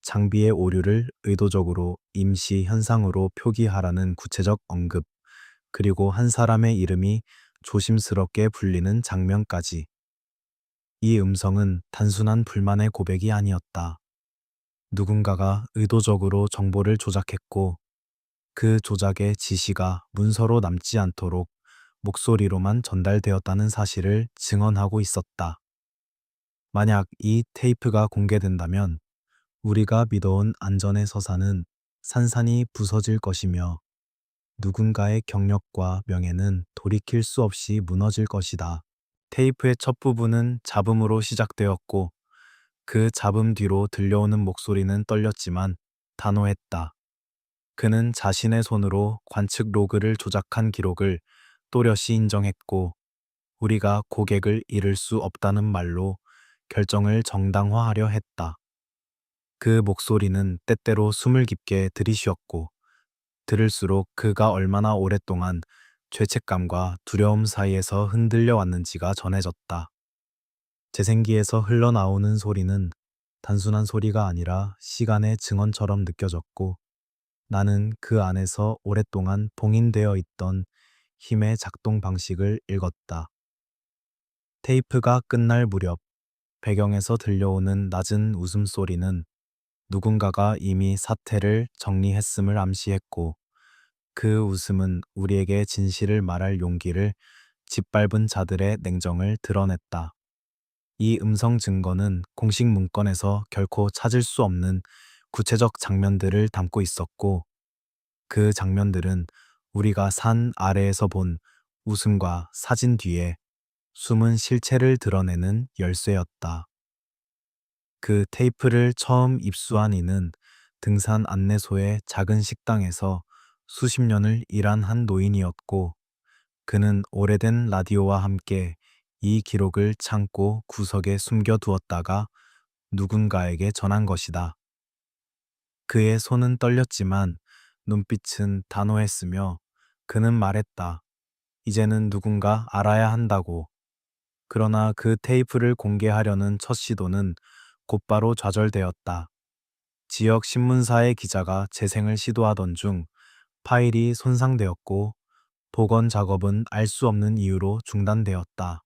장비의 오류를 의도적으로 임시 현상으로 표기하라는 구체적 언급, 그리고 한 사람의 이름이 조심스럽게 불리는 장면까지. 이 음성은 단순한 불만의 고백이 아니었다. 누군가가 의도적으로 정보를 조작했고 그 조작의 지시가 문서로 남지 않도록 목소리로만 전달되었다는 사실을 증언하고 있었다. 만약 이 테이프가 공개된다면 우리가 믿어온 안전의 서사는 산산이 부서질 것이며 누군가의 경력과 명예는 돌이킬 수 없이 무너질 것이다. 테이프의 첫 부분은 잡음으로 시작되었고 그 잡음 뒤로 들려오는 목소리는 떨렸지만 단호했다. 그는 자신의 손으로 관측 로그를 조작한 기록을 또렷이 인정했고 우리가 고객을 잃을 수 없다는 말로 결정을 정당화하려 했다. 그 목소리는 때때로 숨을 깊게 들이쉬었고 들을수록 그가 얼마나 오랫동안 죄책감과 두려움 사이에서 흔들려 왔는지가 전해졌다. 재생기에서 흘러나오는 소리는 단순한 소리가 아니라 시간의 증언처럼 느껴졌고 나는 그 안에서 오랫동안 봉인되어 있던 힘의 작동 방식을 읽었다. 테이프가 끝날 무렵 배경에서 들려오는 낮은 웃음소리는 누군가가 이미 사태를 정리했음을 암시했고 그 웃음은 우리에게 진실을 말할 용기를 짓밟은 자들의 냉정을 드러냈다. 이 음성 증거는 공식 문건에서 결코 찾을 수 없는 구체적 장면들을 담고 있었고 그 장면들은 우리가 산 아래에서 본 웃음과 사진 뒤에 숨은 실체를 드러내는 열쇠였다. 그 테이프를 처음 입수한 이는 등산 안내소의 작은 식당에서 수십 년을 일한 한 노인이었고 그는 오래된 라디오와 함께 이 기록을 창고 구석에 숨겨두었다가 누군가에게 전한 것이다. 그의 손은 떨렸지만 눈빛은 단호했으며 그는 말했다. 이제는 누군가 알아야 한다고. 그러나 그 테이프를 공개하려는 첫 시도는 곧바로 좌절되었다. 지역 신문사의 기자가 재생을 시도하던 중 파일이 손상되었고 복원 작업은 알 수 없는 이유로 중단되었다.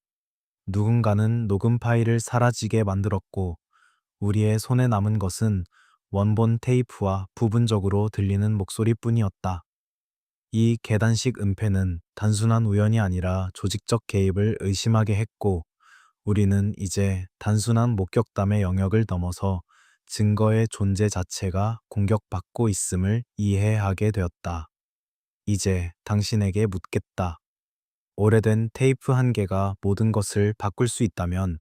누군가는 녹음 파일을 사라지게 만들었고 우리의 손에 남은 것은 원본 테이프와 부분적으로 들리는 목소리뿐이었다. 이 계단식 은폐는 단순한 우연이 아니라 조직적 개입을 의심하게 했고 우리는 이제 단순한 목격담의 영역을 넘어서 증거의 존재 자체가 공격받고 있음을 이해하게 되었다. 이제 당신에게 묻겠다. 오래된 테이프 한 개가 모든 것을 바꿀 수 있다면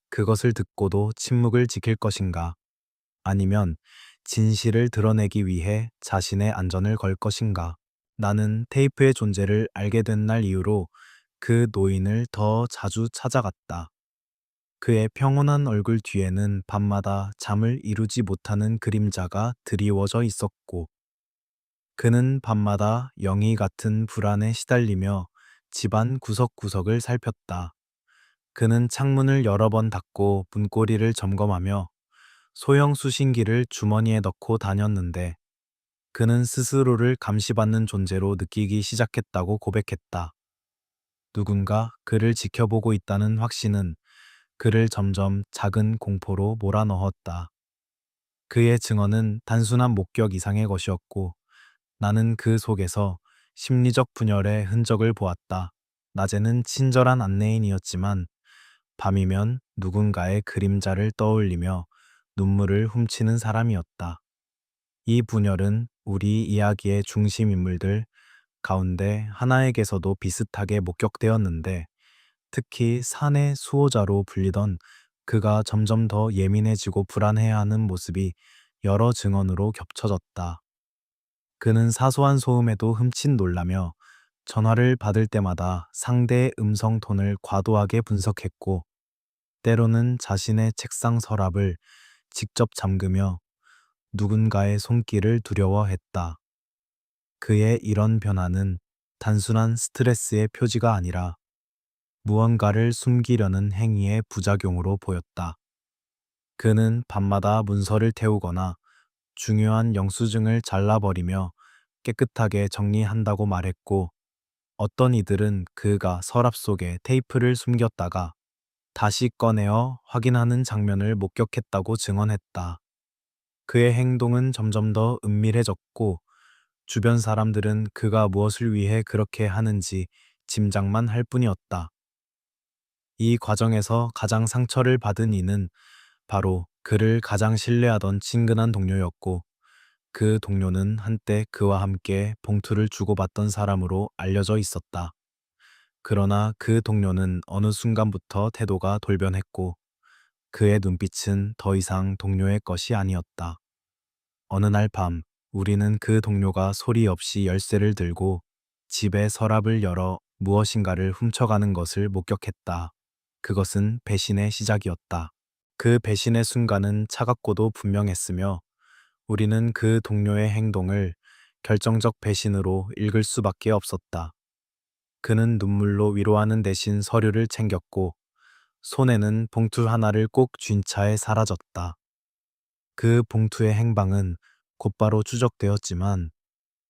그것을 듣고도 침묵을 지킬 것인가? 아니면 진실을 드러내기 위해 자신의 안전을 걸 것인가? 나는 테이프의 존재를 알게 된 날 이후로 그 노인을 더 자주 찾아갔다. 그의 평온한 얼굴 뒤에는 밤마다 잠을 이루지 못하는 그림자가 드리워져 있었고, 그는 밤마다 영희 같은 불안에 시달리며 집안 구석구석을 살폈다. 그는 창문을 여러 번 닫고 문고리를 점검하며 소형 수신기를 주머니에 넣고 다녔는데, 그는 스스로를 감시받는 존재로 느끼기 시작했다고 고백했다. 누군가 그를 지켜보고 있다는 확신은 그를 점점 작은 공포로 몰아넣었다. 그의 증언은 단순한 목격 이상의 것이었고 나는 그 속에서 심리적 분열의 흔적을 보았다. 낮에는 친절한 안내인이었지만 밤이면 누군가의 그림자를 떠올리며 눈물을 훔치는 사람이었다. 이 분열은 우리 이야기의 중심 인물들 가운데 하나에게서도 비슷하게 목격되었는데 특히 산의 수호자로 불리던 그가 점점 더 예민해지고 불안해하는 모습이 여러 증언으로 겹쳐졌다. 그는 사소한 소음에도 흠칫 놀라며 전화를 받을 때마다 상대의 음성 톤을 과도하게 분석했고 때로는 자신의 책상 서랍을 직접 잠그며 누군가의 손길을 두려워했다. 그의 이런 변화는 단순한 스트레스의 표지가 아니라 무언가를 숨기려는 행위의 부작용으로 보였다. 그는 밤마다 문서를 태우거나 중요한 영수증을 잘라버리며 깨끗하게 정리한다고 말했고 어떤 이들은 그가 서랍 속에 테이프를 숨겼다가 다시 꺼내어 확인하는 장면을 목격했다고 증언했다. 그의 행동은 점점 더 은밀해졌고 주변 사람들은 그가 무엇을 위해 그렇게 하는지 짐작만 할 뿐이었다. 이 과정에서 가장 상처를 받은 이는 바로 그를 가장 신뢰하던 친근한 동료였고 그 동료는 한때 그와 함께 봉투를 주고받던 사람으로 알려져 있었다. 그러나 그 동료는 어느 순간부터 태도가 돌변했고 그의 눈빛은 더 이상 동료의 것이 아니었다. 어느 날 밤 우리는 그 동료가 소리 없이 열쇠를 들고 집의 서랍을 열어 무엇인가를 훔쳐가는 것을 목격했다. 그것은 배신의 시작이었다. 그 배신의 순간은 차갑고도 분명했으며 우리는 그 동료의 행동을 결정적 배신으로 읽을 수밖에 없었다. 그는 눈물로 위로하는 대신 서류를 챙겼고 손에는 봉투 하나를 꼭 쥔 채 사라졌다. 그 봉투의 행방은 곧바로 추적되었지만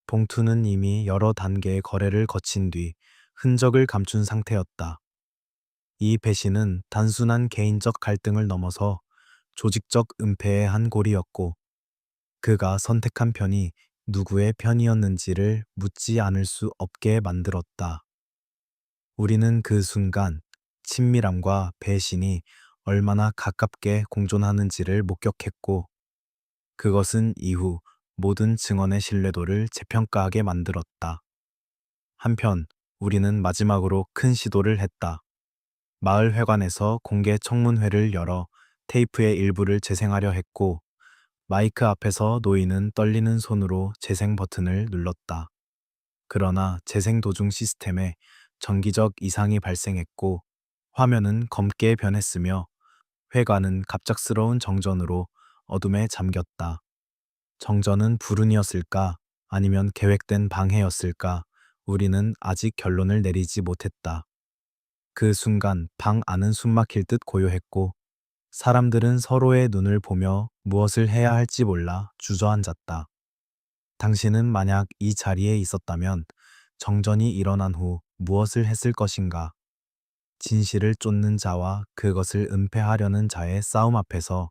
봉투는 이미 여러 단계의 거래를 거친 뒤 흔적을 감춘 상태였다. 이 배신은 단순한 개인적 갈등을 넘어서 조직적 은폐의 한 골이었고 그가 선택한 편이 누구의 편이었는지를 묻지 않을 수 없게 만들었다. 우리는 그 순간 친밀함과 배신이 얼마나 가깝게 공존하는지를 목격했고 그것은 이후 모든 증언의 신뢰도를 재평가하게 만들었다. 한편 우리는 마지막으로 큰 시도를 했다. 마을 회관에서 공개 청문회를 열어 테이프의 일부를 재생하려 했고 마이크 앞에서 노인은 떨리는 손으로 재생 버튼을 눌렀다. 그러나 재생 도중 시스템에 정기적 이상이 발생했고 화면은 검게 변했으며 회관은 갑작스러운 정전으로 어둠에 잠겼다. 정전은 불운이었을까? 아니면 계획된 방해였을까? 우리는 아직 결론을 내리지 못했다. 그 순간 방 안은 숨막힐 듯 고요했고 사람들은 서로의 눈을 보며 무엇을 해야 할지 몰라 주저앉았다. 당신은 만약 이 자리에 있었다면 정전이 일어난 후 무엇을 했을 것인가? 진실을 쫓는 자와 그것을 은폐하려는 자의 싸움 앞에서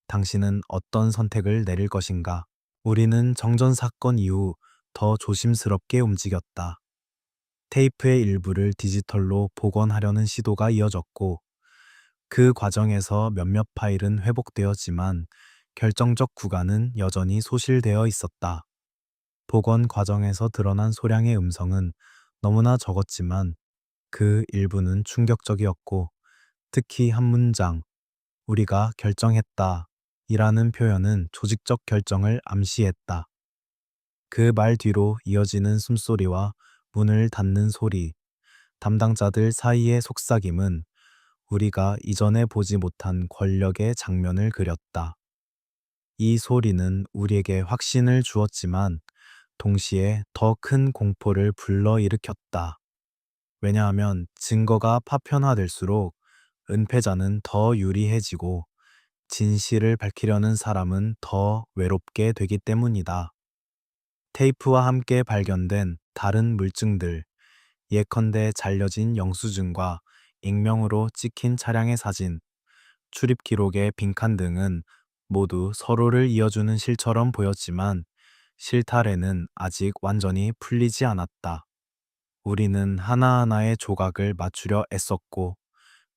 당신은 어떤 선택을 내릴 것인가? 우리는 정전 사건 이후 더 조심스럽게 움직였다. 테이프의 일부를 디지털로 복원하려는 시도가 이어졌고, 그 과정에서 몇몇 파일은 회복되었지만 결정적 구간은 여전히 소실되어 있었다. 복원 과정에서 드러난 소량의 음성은 너무나 적었지만 그 일부는 충격적이었고, 특히 한 문장, 우리가 결정했다 이라는 표현은 조직적 결정을 암시했다. 그 말 뒤로 이어지는 숨소리와 문을 닫는 소리, 담당자들 사이의 속삭임은 우리가 이전에 보지 못한 권력의 장면을 그렸다. 이 소리는 우리에게 확신을 주었지만 동시에 더 큰 공포를 불러일으켰다. 왜냐하면 증거가 파편화될수록 은폐자는 더 유리해지고 진실을 밝히려는 사람은 더 외롭게 되기 때문이다. 테이프와 함께 발견된 다른 물증들, 예컨대 잘려진 영수증과 익명으로 찍힌 차량의 사진, 출입 기록의 빈칸 등은 모두 서로를 이어주는 실처럼 보였지만 실타래는 아직 완전히 풀리지 않았다. 우리는 하나하나의 조각을 맞추려 애썼고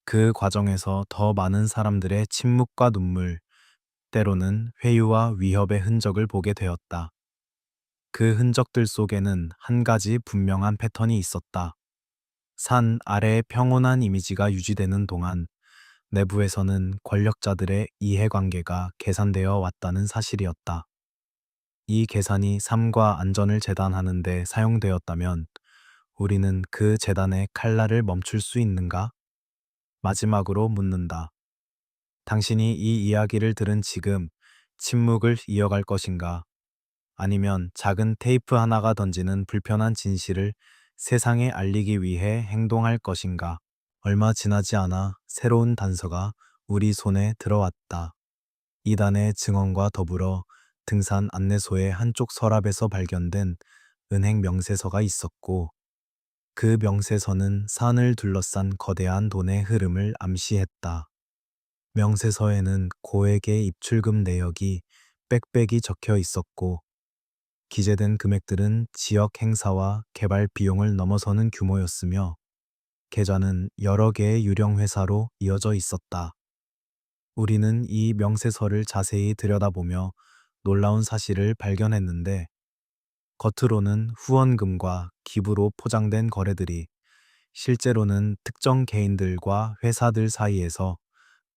그 과정에서 더 많은 사람들의 침묵과 눈물, 때로는 회유와 위협의 흔적을 보게 되었다. 그 흔적들 속에는 한 가지 분명한 패턴이 있었다. 산 아래의 평온한 이미지가 유지되는 동안 내부에서는 권력자들의 이해관계가 계산되어 왔다는 사실이었다. 이 계산이 삶과 안전을 재단하는 데 사용되었다면 우리는 그 재단의 칼날을 멈출 수 있는가? 마지막으로 묻는다. 당신이 이 이야기를 들은 지금 침묵을 이어갈 것인가? 아니면 작은 테이프 하나가 던지는 불편한 진실을 세상에 알리기 위해 행동할 것인가? 얼마 지나지 않아 새로운 단서가 우리 손에 들어왔다. 이단의 증언과 더불어 등산 안내소의 한쪽 서랍에서 발견된 은행 명세서가 있었고, 그 명세서는 산을 둘러싼 거대한 돈의 흐름을 암시했다. 명세서에는 고액의 입출금 내역이 빽빽이 적혀 있었고, 기재된 금액들은 지역 행사와 개발 비용을 넘어서는 규모였으며, 계좌는 여러 개의 유령 회사로 이어져 있었다. 우리는 이 명세서를 자세히 들여다보며 놀라운 사실을 발견했는데, 겉으로는 후원금과 기부로 포장된 거래들이 실제로는 특정 개인들과 회사들 사이에서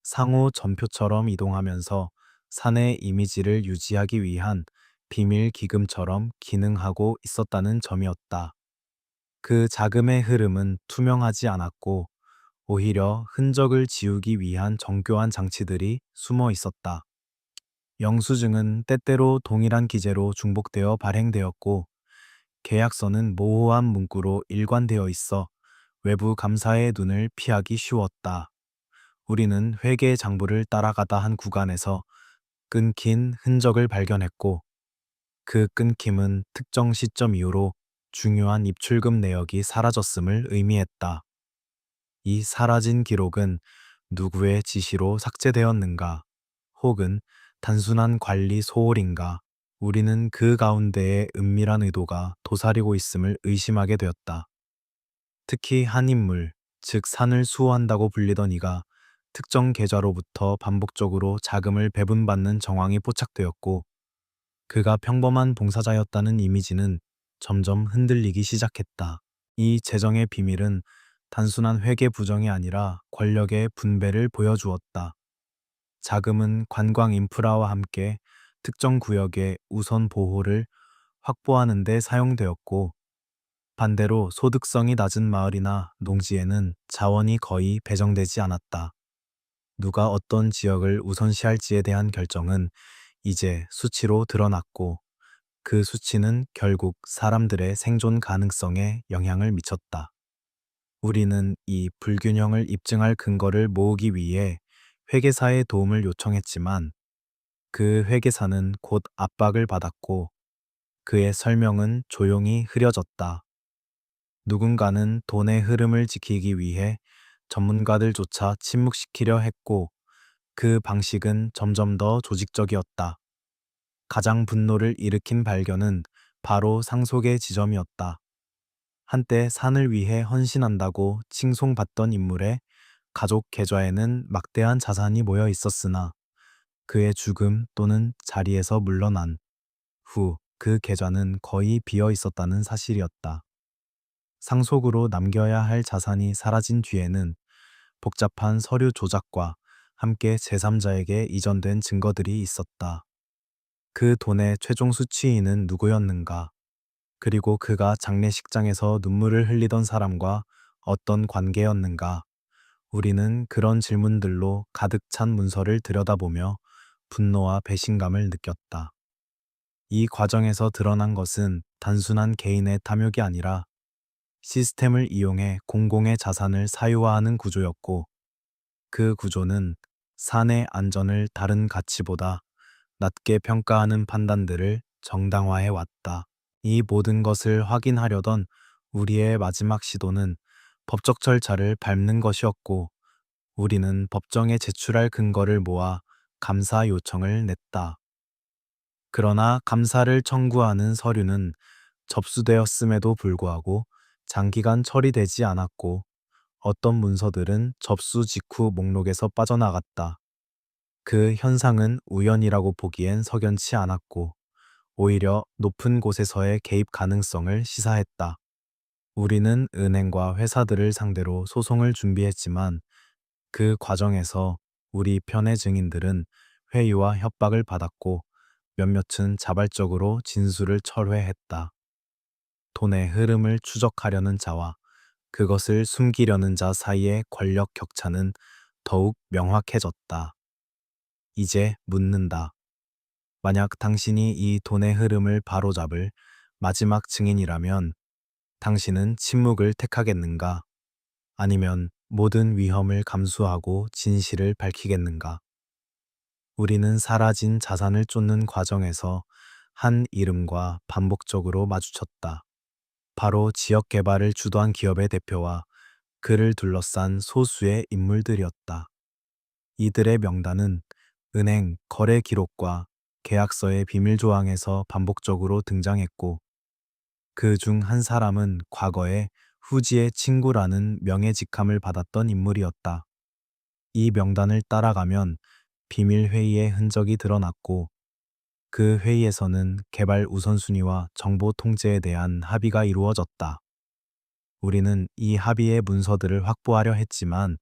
상호 전표처럼 이동하면서 사내 이미지를 유지하기 위한 비밀 기금처럼 기능하고 있었다는 점이었다. 그 자금의 흐름은 투명하지 않았고 오히려 흔적을 지우기 위한 정교한 장치들이 숨어 있었다. 영수증은 때때로 동일한 기재로 중복되어 발행되었고 계약서는 모호한 문구로 일관되어 있어 외부 감사의 눈을 피하기 쉬웠다. 우리는 회계 장부를 따라가다 한 구간에서 끊긴 흔적을 발견했고 그 끊김은 특정 시점 이후로 중요한 입출금 내역이 사라졌음을 의미했다. 이 사라진 기록은 누구의 지시로 삭제되었는가? 혹은 단순한 관리 소홀인가? 우리는 그 가운데에 은밀한 의도가 도사리고 있음을 의심하게 되었다. 특히 한 인물, 즉 산을 수호한다고 불리던 이가 특정 계좌로부터 반복적으로 자금을 배분받는 정황이 포착되었고, 그가 평범한 봉사자였다는 이미지는 점점 흔들리기 시작했다. 이 재정의 비밀은 단순한 회계 부정이 아니라 권력의 분배를 보여주었다. 자금은 관광 인프라와 함께 특정 구역의 우선 보호를 확보하는 데 사용되었고, 반대로 소득성이 낮은 마을이나 농지에는 자원이 거의 배정되지 않았다. 누가 어떤 지역을 우선시할지에 대한 결정은 이제 수치로 드러났고, 그 수치는 결국 사람들의 생존 가능성에 영향을 미쳤다. 우리는 이 불균형을 입증할 근거를 모으기 위해 회계사의 도움을 요청했지만 그 회계사는 곧 압박을 받았고 그의 설명은 조용히 흐려졌다. 누군가는 돈의 흐름을 지키기 위해 전문가들조차 침묵시키려 했고 그 방식은 점점 더 조직적이었다. 가장 분노를 일으킨 발견은 바로 상속의 지점이었다. 한때 산을 위해 헌신한다고 칭송받던 인물의 가족 계좌에는 막대한 자산이 모여 있었으나 그의 죽음 또는 자리에서 물러난 후 그 계좌는 거의 비어 있었다는 사실이었다. 상속으로 남겨야 할 자산이 사라진 뒤에는 복잡한 서류 조작과 함께 제3자에게 이전된 증거들이 있었다. 그 돈의 최종 수취인은 누구였는가? 그리고 그가 장례식장에서 눈물을 흘리던 사람과 어떤 관계였는가? 우리는 그런 질문들로 가득 찬 문서를 들여다보며 분노와 배신감을 느꼈다. 이 과정에서 드러난 것은 단순한 개인의 탐욕이 아니라 시스템을 이용해 공공의 자산을 사유화하는 구조였고, 그 구조는 산의 안전을 다른 가치보다 낮게 평가하는 판단들을 정당화해 왔다. 이 모든 것을 확인하려던 우리의 마지막 시도는 법적 절차를 밟는 것이었고, 우리는 법정에 제출할 근거를 모아 감사 요청을 냈다. 그러나 감사를 청구하는 서류는 접수되었음에도 불구하고 장기간 처리되지 않았고, 어떤 문서들은 접수 직후 목록에서 빠져나갔다. 그 현상은 우연이라고 보기엔 석연치 않았고, 오히려 높은 곳에서의 개입 가능성을 시사했다. 우리는 은행과 회사들을 상대로 소송을 준비했지만 그 과정에서 우리 편의 증인들은 회유와 협박을 받았고 몇몇은 자발적으로 진술을 철회했다. 돈의 흐름을 추적하려는 자와 그것을 숨기려는 자 사이의 권력 격차는 더욱 명확해졌다. 이제 묻는다. 만약 당신이 이 돈의 흐름을 바로잡을 마지막 증인이라면 당신은 침묵을 택하겠는가? 아니면 모든 위험을 감수하고 진실을 밝히겠는가? 우리는 사라진 자산을 쫓는 과정에서 한 이름과 반복적으로 마주쳤다. 바로 지역 개발을 주도한 기업의 대표와 그를 둘러싼 소수의 인물들이었다. 이들의 명단은 은행 거래 기록과 계약서의 비밀 조항에서 반복적으로 등장했고, 그 중 한 사람은 과거에 후지의 친구라는 명예직함을 받았던 인물이었다. 이 명단을 따라가면 비밀 회의의 흔적이 드러났고, 그 회의에서는 개발 우선순위와 정보 통제에 대한 합의가 이루어졌다. 우리는 이 합의의 문서들을 확보하려 했지만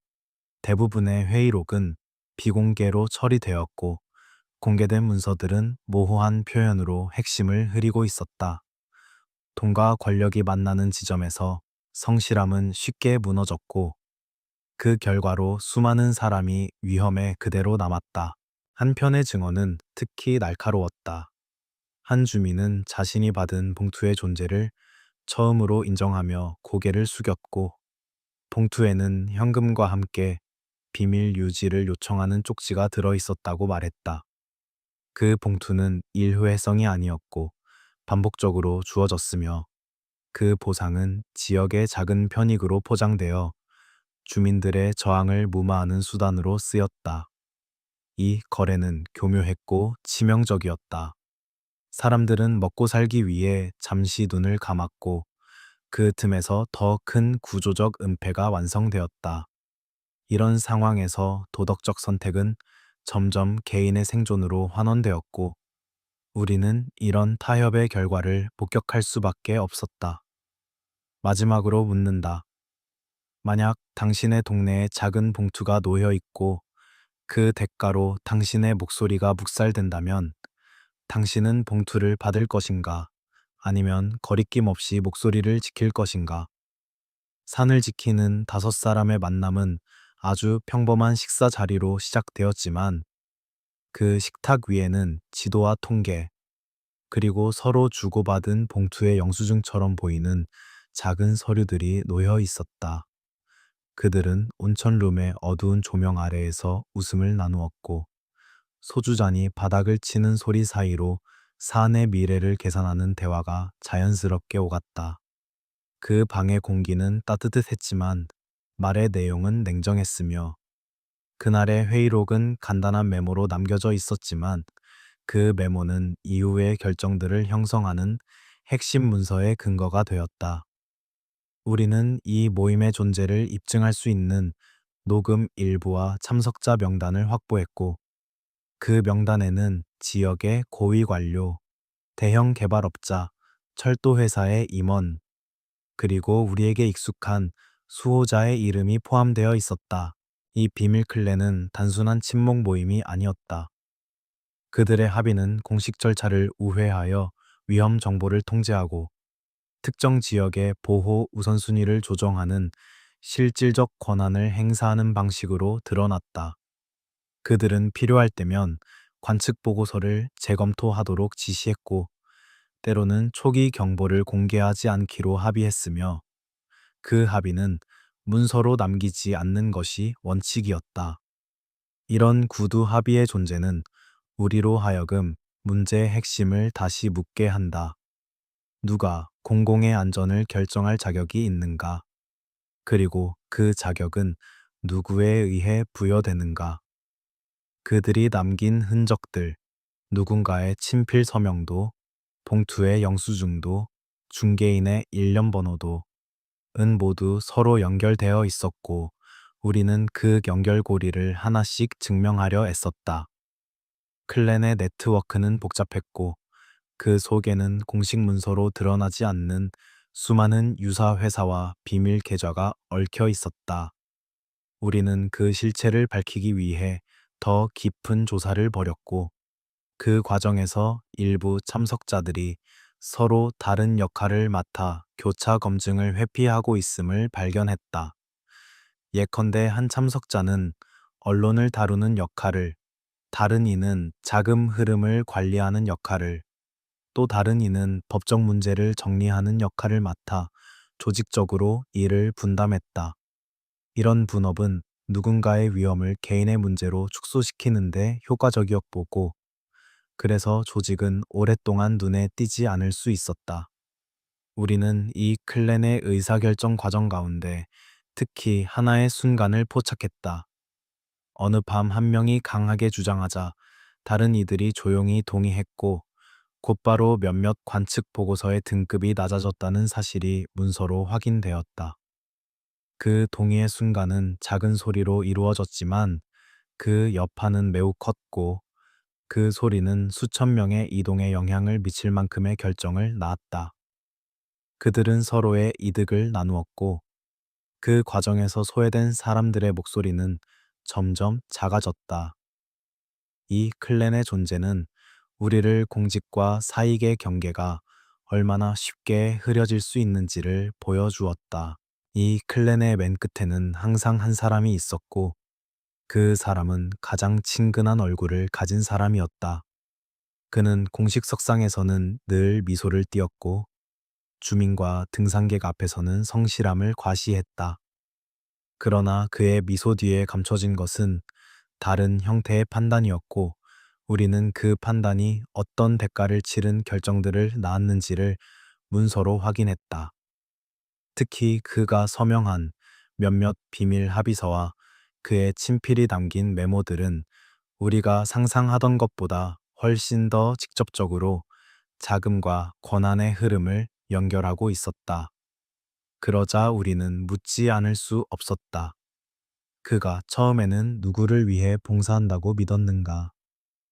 대부분의 회의록은 비공개로 처리되었고, 공개된 문서들은 모호한 표현으로 핵심을 흐리고 있었다. 돈과 권력이 만나는 지점에서 성실함은 쉽게 무너졌고, 그 결과로 수많은 사람이 위험에 그대로 남았다. 한편의 증언은 특히 날카로웠다. 한 주민은 자신이 받은 봉투의 존재를 처음으로 인정하며 고개를 숙였고, 봉투에는 현금과 함께 비밀 유지를 요청하는 쪽지가 들어 있었다고 말했다. 그 봉투는 일회성이 아니었고 반복적으로 주어졌으며, 그 보상은 지역의 작은 편익으로 포장되어 주민들의 저항을 무마하는 수단으로 쓰였다. 이 거래는 교묘했고 치명적이었다. 사람들은 먹고 살기 위해 잠시 눈을 감았고 그 틈에서 더 큰 구조적 은폐가 완성되었다. 이런 상황에서 도덕적 선택은 점점 개인의 생존으로 환원되었고, 우리는 이런 타협의 결과를 복격할 수밖에 없었다. 마지막으로 묻는다. 만약 당신의 동네에 작은 봉투가 놓여 있고 그 대가로 당신의 목소리가 묵살된다면 당신은 봉투를 받을 것인가? 아니면 거리낌 없이 목소리를 지킬 것인가? 산을 지키는 5사람의 만남은 아주 평범한 식사 자리로 시작되었지만 그 식탁 위에는 지도와 통계, 그리고 서로 주고받은 봉투의 영수증처럼 보이는 작은 서류들이 놓여 있었다. 그들은 온천룸의 어두운 조명 아래에서 웃음을 나누었고 소주잔이 바닥을 치는 소리 사이로 사내 미래를 계산하는 대화가 자연스럽게 오갔다. 그 방의 공기는 따뜻했지만 말의 내용은 냉정했으며 그날의 회의록은 간단한 메모로 남겨져 있었지만 그 메모는 이후의 결정들을 형성하는 핵심 문서의 근거가 되었다. 우리는 이 모임의 존재를 입증할 수 있는 녹음 일부와 참석자 명단을 확보했고 그 명단에는 지역의 고위 관료, 대형 개발업자, 철도 회사의 임원, 그리고 우리에게 익숙한 수호자의 이름이 포함되어 있었다. 이 비밀 클레는 단순한 친목 모임이 아니었다. 그들의 합의는 공식 절차를 우회하여 위험 정보를 통제하고 특정 지역의 보호 우선순위를 조정하는 실질적 권한을 행사하는 방식으로 드러났다. 그들은 필요할 때면 관측 보고서를 재검토하도록 지시했고, 때로는 초기 경보를 공개하지 않기로 합의했으며, 그 합의는 문서로 남기지 않는 것이 원칙이었다. 이런 구두 합의의 존재는 우리로 하여금 문제의 핵심을 다시 묻게 한다. 누가 공공의 안전을 결정할 자격이 있는가? 그리고 그 자격은 누구에 의해 부여되는가? 그들이 남긴 흔적들, 누군가의 친필 서명도, 봉투의 영수증도, 중개인의 일련 번호도, 은 모두 서로 연결되어 있었고, 우리는 그 연결고리를 하나씩 증명하려 애썼다. 클랜의 네트워크는 복잡했고, 그 속에는 공식 문서로 드러나지 않는 수많은 유사 회사와 비밀 계좌가 얽혀 있었다. 우리는 그 실체를 밝히기 위해 더 깊은 조사를 벌였고, 그 과정에서 일부 참석자들이 서로 다른 역할을 맡아 교차 검증을 회피하고 있음을 발견했다. 예컨대 한 참석자는 언론을 다루는 역할을, 다른 이는 자금 흐름을 관리하는 역할을, 또 다른 이는 법적 문제를 정리하는 역할을 맡아 조직적으로 일을 분담했다. 이런 분업은 누군가의 위험을 개인의 문제로 축소시키는데 효과적이었고, 그래서 조직은 오랫동안 눈에 띄지 않을 수 있었다. 우리는 이 클랜의 의사결정 과정 가운데 특히 하나의 순간을 포착했다. 어느 밤 한 명이 강하게 주장하자 다른 이들이 조용히 동의했고 곧바로 몇몇 관측 보고서의 등급이 낮아졌다는 사실이 문서로 확인되었다. 그 동의의 순간은 작은 소리로 이루어졌지만 그 여파는 매우 컸고 그 소리는 수천 명의 이동에 영향을 미칠 만큼의 결정을 낳았다. 그들은 서로의 이득을 나누었고 그 과정에서 소외된 사람들의 목소리는 점점 작아졌다. 이 클랜의 존재는 우리를 공직과 사익의 경계가 얼마나 쉽게 흐려질 수 있는지를 보여주었다. 이 클랜의 맨 끝에는 항상 한 사람이 있었고 그 사람은 가장 친근한 얼굴을 가진 사람이었다. 그는 공식 석상에서는 늘 미소를 띄었고 주민과 등산객 앞에서는 성실함을 과시했다. 그러나 그의 미소 뒤에 감춰진 것은 다른 형태의 판단이었고 우리는 그 판단이 어떤 대가를 치른 결정들을 낳았는지를 문서로 확인했다. 특히 그가 서명한 몇몇 비밀 합의서와 그의 친필이 담긴 메모들은 우리가 상상하던 것보다 훨씬 더 직접적으로 자금과 권한의 흐름을 연결하고 있었다. 그러자 우리는 묻지 않을 수 없었다. 그가 처음에는 누구를 위해 봉사한다고 믿었는가?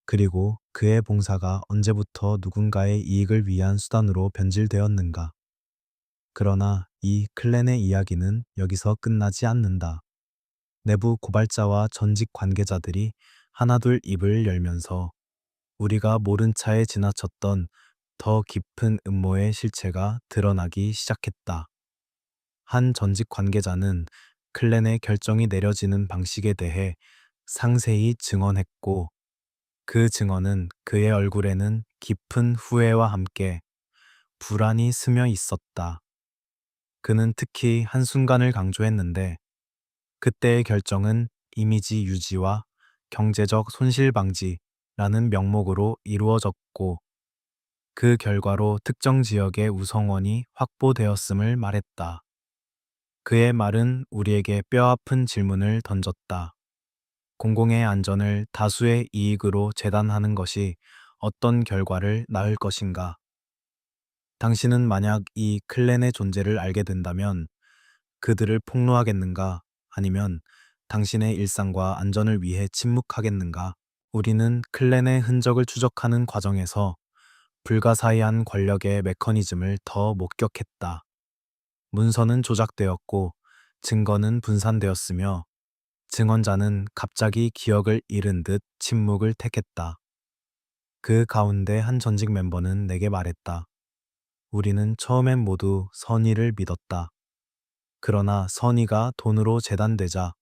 그리고 그의 봉사가 언제부터 누군가의 이익을 위한 수단으로 변질되었는가? 그러나 이 클랜의 이야기는 여기서 끝나지 않는다. 내부 고발자와 전직 관계자들이 하나둘 입을 열면서 우리가 모른 차에 지나쳤던 더 깊은 음모의 실체가 드러나기 시작했다. 한 전직 관계자는 클랜의 결정이 내려지는 방식에 대해 상세히 증언했고 그 증언은 그의 얼굴에는 깊은 후회와 함께 불안이 스며 있었다. 그는 특히 한순간을 강조했는데 그때의 결정은 이미지 유지와 경제적 손실 방지라는 명목으로 이루어졌고, 그 결과로 특정 지역의 우성원이 확보되었음을 말했다. 그의 말은 우리에게 뼈아픈 질문을 던졌다. 공공의 안전을 다수의 이익으로 재단하는 것이 어떤 결과를 낳을 것인가? 당신은 만약 이 클랜의 존재를 알게 된다면 그들을 폭로하겠는가? 아니면 당신의 일상과 안전을 위해 침묵하겠는가? 우리는 클랜의 흔적을 추적하는 과정에서 불가사의한 권력의 메커니즘을 더 목격했다. 문서는 조작되었고 증거는 분산되었으며 증언자는 갑자기 기억을 잃은 듯 침묵을 택했다. 그 가운데 한 전직 멤버는 내게 말했다. 우리는 처음엔 모두 선의를 믿었다. 그러나 선의가 돈으로 재단되자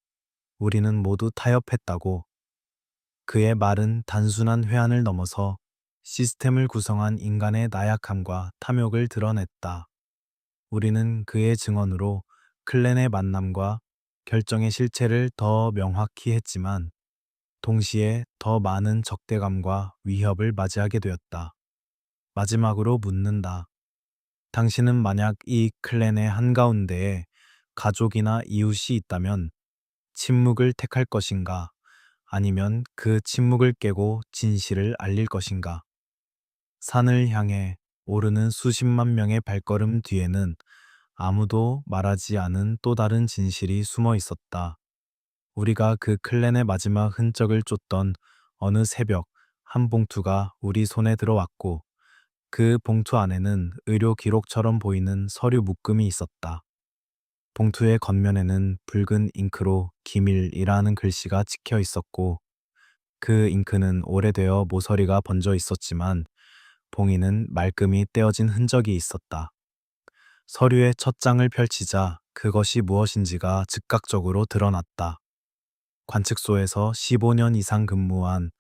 우리는 모두 타협했다고. 그의 말은 단순한 회한을 넘어서 시스템을 구성한 인간의 나약함과 탐욕을 드러냈다. 우리는 그의 증언으로 클랜의 만남과 결정의 실체를 더 명확히 했지만 동시에 더 많은 적대감과 위협을 맞이하게 되었다. 마지막으로 묻는다. 당신은 만약 이 클랜의 한가운데에 가족이나 이웃이 있다면 침묵을 택할 것인가? 아니면 그 침묵을 깨고 진실을 알릴 것인가? 산을 향해 오르는 수십만 명의 발걸음 뒤에는 아무도 말하지 않은 또 다른 진실이 숨어 있었다. 우리가 그 클랜의 마지막 흔적을 쫓던 어느 새벽, 한 봉투가 우리 손에 들어왔고, 그 봉투 안에는 의료 기록처럼 보이는 서류 묶음이 있었다. 봉투의 겉면에는 붉은 잉크로 기밀이라는 글씨가 찍혀 있었고, 그 잉크는 오래되어 모서리가 번져 있었지만, 봉인은 말끔히 떼어진 흔적이 있었다. 서류의 첫 장을 펼치자 그것이 무엇인지가 즉각적으로 드러났다. 관측소에서 15년 이상 근무한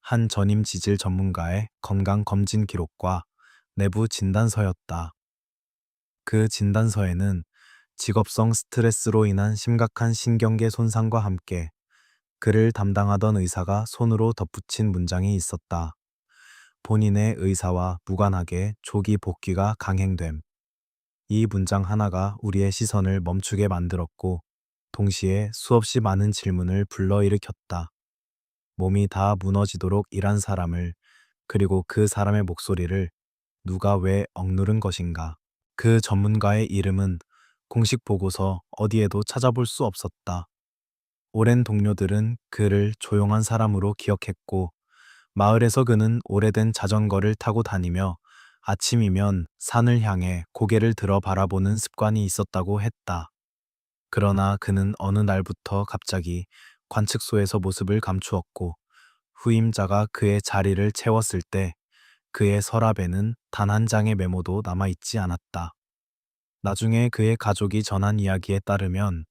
한 전임 지질 전문가의 건강검진 기록과 내부 진단서였다. 그 진단서에는 직업성 스트레스로 인한 심각한 신경계 손상과 함께 그를 담당하던 의사가 손으로 덧붙인 문장이 있었다. 본인의 의사와 무관하게 조기 복귀가 강행됨. 이 문장 하나가 우리의 시선을 멈추게 만들었고, 동시에 수없이 많은 질문을 불러일으켰다. 몸이 다 무너지도록 일한 사람을, 그리고 그 사람의 목소리를 누가 왜 억누른 것인가? 그 전문가의 이름은 공식 보고서 어디에도 찾아볼 수 없었다. 오랜 동료들은 그를 조용한 사람으로 기억했고, 마을에서 그는 오래된 자전거를 타고 다니며 아침이면 산을 향해 고개를 들어 바라보는 습관이 있었다고 했다. 그러나 그는 어느 날부터 갑자기 관측소에서 모습을 감추었고, 후임자가 그의 자리를 채웠을 때 그의 서랍에는 단 한 장의 메모도 남아있지 않았다. 나중에 그의 가족이 전한 이야기에 따르면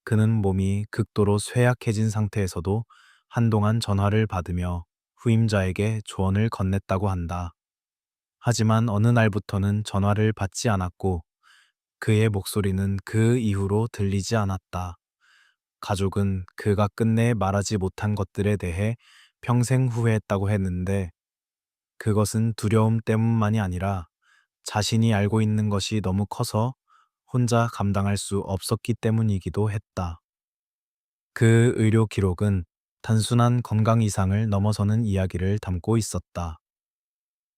그는 몸이 극도로 쇠약해진 상태에서도 한동안 전화를 받으며 후임자에게 조언을 건넸다고 한다. 하지만 어느 날부터는 전화를 받지 않았고 그의 목소리는 그 이후로 들리지 않았다. 가족은 그가 끝내 말하지 못한 것들에 대해 평생 후회했다고 했는데 그것은 두려움 때문만이 아니라 자신이 알고 있는 것이 너무 커서 혼자 감당할 수 없었기 때문이기도 했다. 그 의료 기록은 단순한 건강 이상을 넘어서는 이야기를 담고 있었다.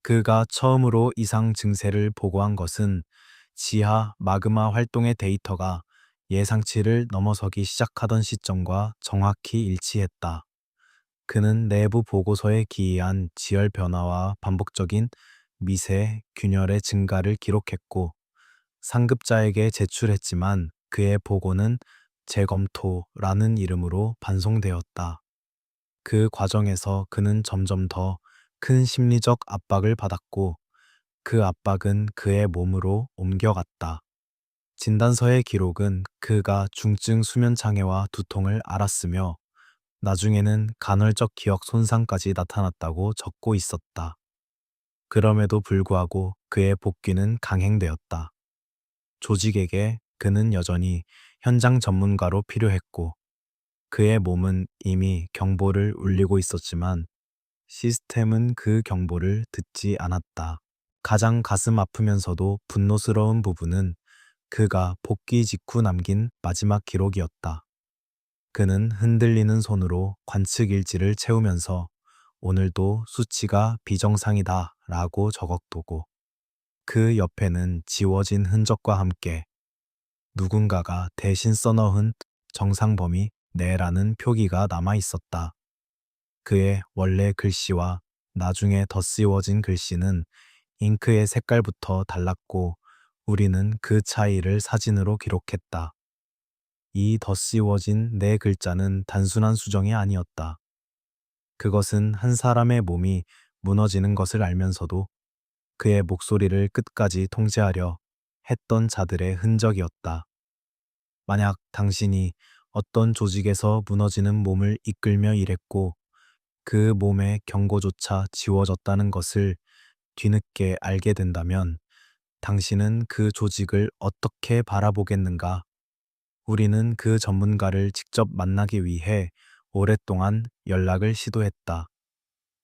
그가 처음으로 이상 증세를 보고한 것은 지하 마그마 활동의 데이터가 예상치를 넘어서기 시작하던 시점과 정확히 일치했다. 그는 내부 보고서에 기이한 지열 변화와 반복적인 미세 균열의 증가를 기록했고 상급자에게 제출했지만 그의 보고는 재검토라는 이름으로 반송되었다. 그 과정에서 그는 점점 더 큰 심리적 압박을 받았고 그 압박은 그의 몸으로 옮겨갔다. 진단서의 기록은 그가 중증 수면 장애와 두통을 앓았으며 나중에는 간헐적 기억 손상까지 나타났다고 적고 있었다. 그럼에도 불구하고 그의 복귀는 강행되었다. 조직에게 그는 여전히 현장 전문가로 필요했고 그의 몸은 이미 경보를 울리고 있었지만 시스템은 그 경보를 듣지 않았다. 가장 가슴 아프면서도 분노스러운 부분은 그가 복귀 직후 남긴 마지막 기록이었다. 그는 흔들리는 손으로 관측 일지를 채우면서 오늘도 수치가 비정상이다 라고 적었도고 그 옆에는 지워진 흔적과 함께 누군가가 대신 써넣은 정상범위 내라는 표기가 남아 있었다. 그의 원래 글씨와 나중에 덧씌워진 글씨는 잉크의 색깔부터 달랐고 우리는 그 차이를 사진으로 기록했다. 이 덧씌워진 네 글자는 단순한 수정이 아니었다. 그것은 한 사람의 몸이 무너지는 것을 알면서도 그의 목소리를 끝까지 통제하려 했던 자들의 흔적이었다. 만약 당신이 어떤 조직에서 무너지는 몸을 이끌며 일했고 그 몸의 경고조차 지워졌다는 것을 뒤늦게 알게 된다면 당신은 그 조직을 어떻게 바라보겠는가? 우리는 그 전문가를 직접 만나기 위해 오랫동안 연락을 시도했다.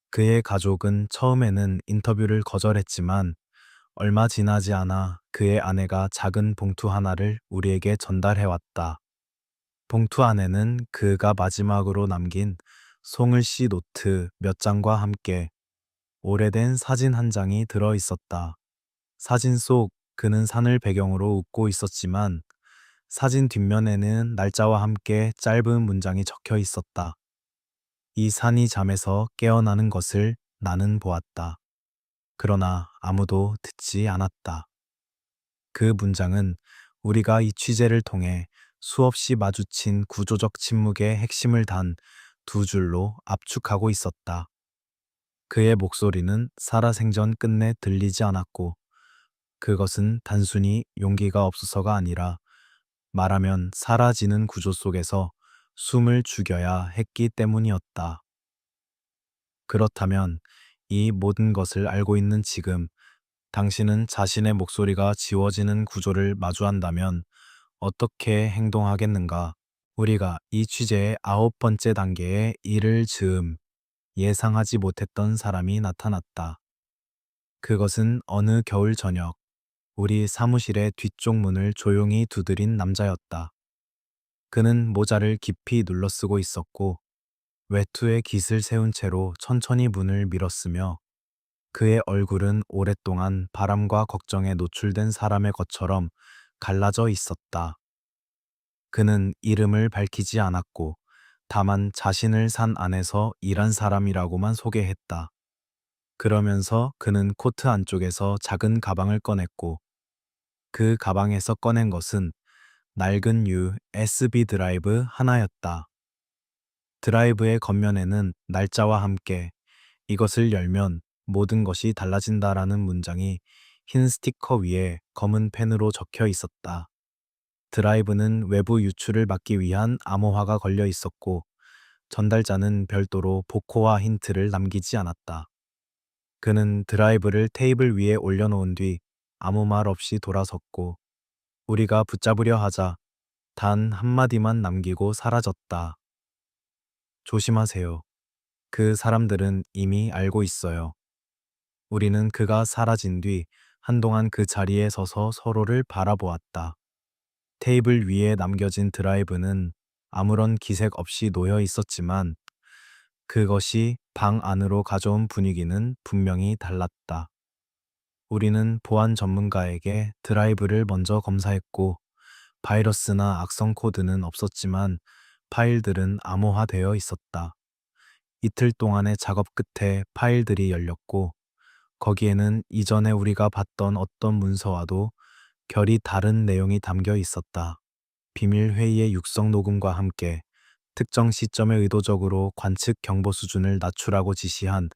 그의 가족은 처음에는 인터뷰를 거절했지만 얼마 지나지 않아 그의 아내가 작은 봉투 하나를 우리에게 전달해왔다. 봉투 안에는 그가 마지막으로 남긴 송을씨 노트 몇 장과 함께 오래된 사진 한 장이 들어 있었다. 사진 속 그는 산을 배경으로 웃고 있었지만 사진 뒷면에는 날짜와 함께 짧은 문장이 적혀 있었다. 이 산이 잠에서 깨어나는 것을 나는 보았다. 그러나 아무도 듣지 않았다. 그 문장은 우리가 이 취재를 통해 수없이 마주친 구조적 침묵의 핵심을 단 두 줄로 압축하고 있었다. 그의 목소리는 살아생전 끝내 들리지 않았고 그것은 단순히 용기가 없어서가 아니라 말하면 사라지는 구조 속에서 숨을 죽여야 했기 때문이었다. 그렇다면 이 모든 것을 알고 있는 지금 당신은 자신의 목소리가 지워지는 구조를 마주한다면 어떻게 행동하겠는가? 우리가 이 취재의 9번째 단계에 이를 즈음 예상하지 못했던 사람이 나타났다. 그것은 어느 겨울 저녁 우리 사무실의 뒤쪽 문을 조용히 두드린 남자였다. 그는 모자를 깊이 눌러쓰고 있었고 외투에 깃을 세운 채로 천천히 문을 밀었으며 그의 얼굴은 오랫동안 바람과 걱정에 노출된 사람의 것처럼 갈라져 있었다. 그는 이름을 밝히지 않았고 다만 자신을 산 안에서 일한 사람이라고만 소개했다. 그러면서 그는 코트 안쪽에서 작은 가방을 꺼냈고 그 가방에서 꺼낸 것은 낡은 USB 드라이브 하나였다. 드라이브의 겉면에는 날짜와 함께 이것을 열면 모든 것이 달라진다라는 문장이 흰 스티커 위에 검은 펜으로 적혀 있었다. 드라이브는 외부 유출을 막기 위한 암호화가 걸려 있었고 전달자는 별도로 복호화 힌트를 남기지 않았다. 그는 드라이브를 테이블 위에 올려놓은 뒤 아무 말 없이 돌아섰고 우리가 붙잡으려 하자 단 한마디만 남기고 사라졌다. 조심하세요. 그 사람들은 이미 알고 있어요. 우리는 그가 사라진 뒤 한동안 그 자리에 서서 서로를 바라보았다. 테이블 위에 남겨진 드라이브는 아무런 기색 없이 놓여 있었지만 그것이 방 안으로 가져온 분위기는 분명히 달랐다. 우리는 보안 전문가에게 드라이브를 먼저 검사했고 바이러스나 악성 코드는 없었지만 파일들은 암호화되어 있었다. 이틀 동안의 작업 끝에 파일들이 열렸고 거기에는 이전에 우리가 봤던 어떤 문서와도 결이 다른 내용이 담겨 있었다. 비밀 회의의 육성 녹음과 함께 특정 시점에 의도적으로 관측 경보 수준을 낮추라고 지시한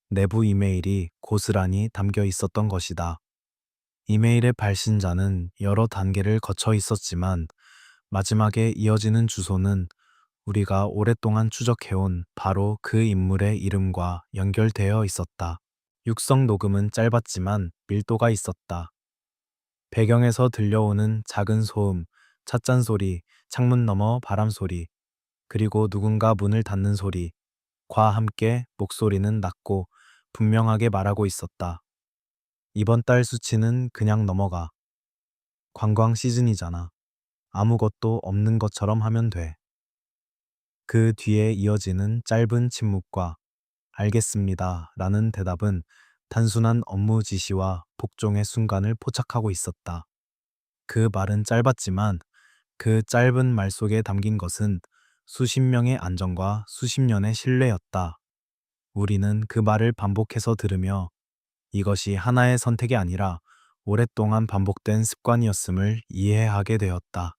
내부 이메일이 고스란히 담겨 있었던 것이다. 이메일의 발신자는 여러 단계를 거쳐 있었지만 마지막에 이어지는 주소는 우리가 오랫동안 추적해온 바로 그 인물의 이름과 연결되어 있었다. 육성 녹음은 짧았지만 밀도가 있었다. 배경에서 들려오는 작은 소음, 찻잔 소리, 창문 너머 바람 소리, 그리고 누군가 문을 닫는 소리과 함께 목소리는 낮고 분명하게 말하고 있었다. 이번 달 수치는 그냥 넘어가. 관광 시즌이잖아. 아무것도 없는 것처럼 하면 돼. 그 뒤에 이어지는 짧은 침묵과 알겠습니다 라는 대답은 단순한 업무 지시와 복종의 순간을 포착하고 있었다. 그 말은 짧았지만 그 짧은 말 속에 담긴 것은 수십 명의 안정과 수십 년의 신뢰였다. 우리는 그 말을 반복해서 들으며 이것이 하나의 선택이 아니라 오랫동안 반복된 습관이었음을 이해하게 되었다.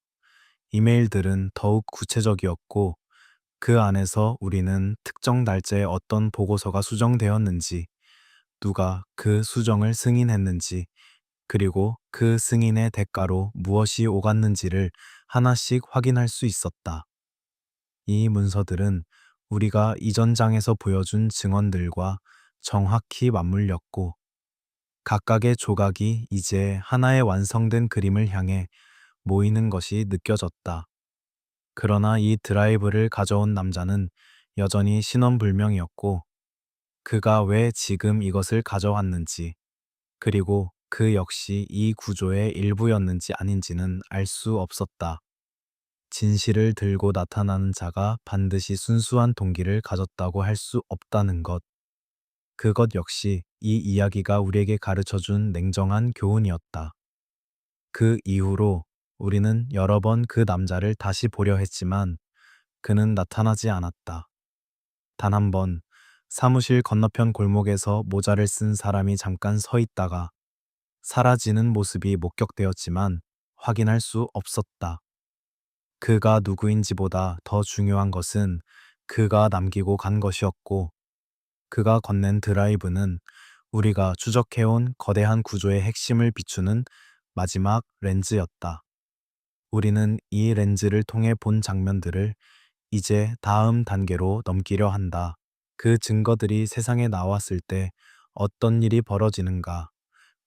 이메일들은 더욱 구체적이었고 그 안에서 우리는 특정 날짜에 어떤 보고서가 수정되었는지, 누가 그 수정을 승인했는지, 그리고 그 승인의 대가로 무엇이 오갔는지를 하나씩 확인할 수 있었다. 이 문서들은 우리가 이전 장에서 보여준 증언들과 정확히 맞물렸고, 각각의 조각이 이제 하나의 완성된 그림을 향해 모이는 것이 느껴졌다. 그러나 이 드라이브를 가져온 남자는 여전히 신원불명이었고, 그가 왜 지금 이것을 가져왔는지, 그리고 그 역시 이 구조의 일부였는지 아닌지는 알 수 없었다. 진실을 들고 나타나는 자가 반드시 순수한 동기를 가졌다고 할 수 없다는 것. 그것 역시 이 이야기가 우리에게 가르쳐준 냉정한 교훈이었다. 그 이후로 우리는 여러 번 그 남자를 다시 보려 했지만 그는 나타나지 않았다. 단 한 번 사무실 건너편 골목에서 모자를 쓴 사람이 잠깐 서 있다가 사라지는 모습이 목격되었지만 확인할 수 없었다. 그가 누구인지보다 더 중요한 것은 그가 남기고 간 것이었고, 그가 건넨 드라이브는 우리가 추적해온 거대한 구조의 핵심을 비추는 마지막 렌즈였다. 우리는 이 렌즈를 통해 본 장면들을 이제 다음 단계로 넘기려 한다. 그 증거들이 세상에 나왔을 때 어떤 일이 벌어지는가,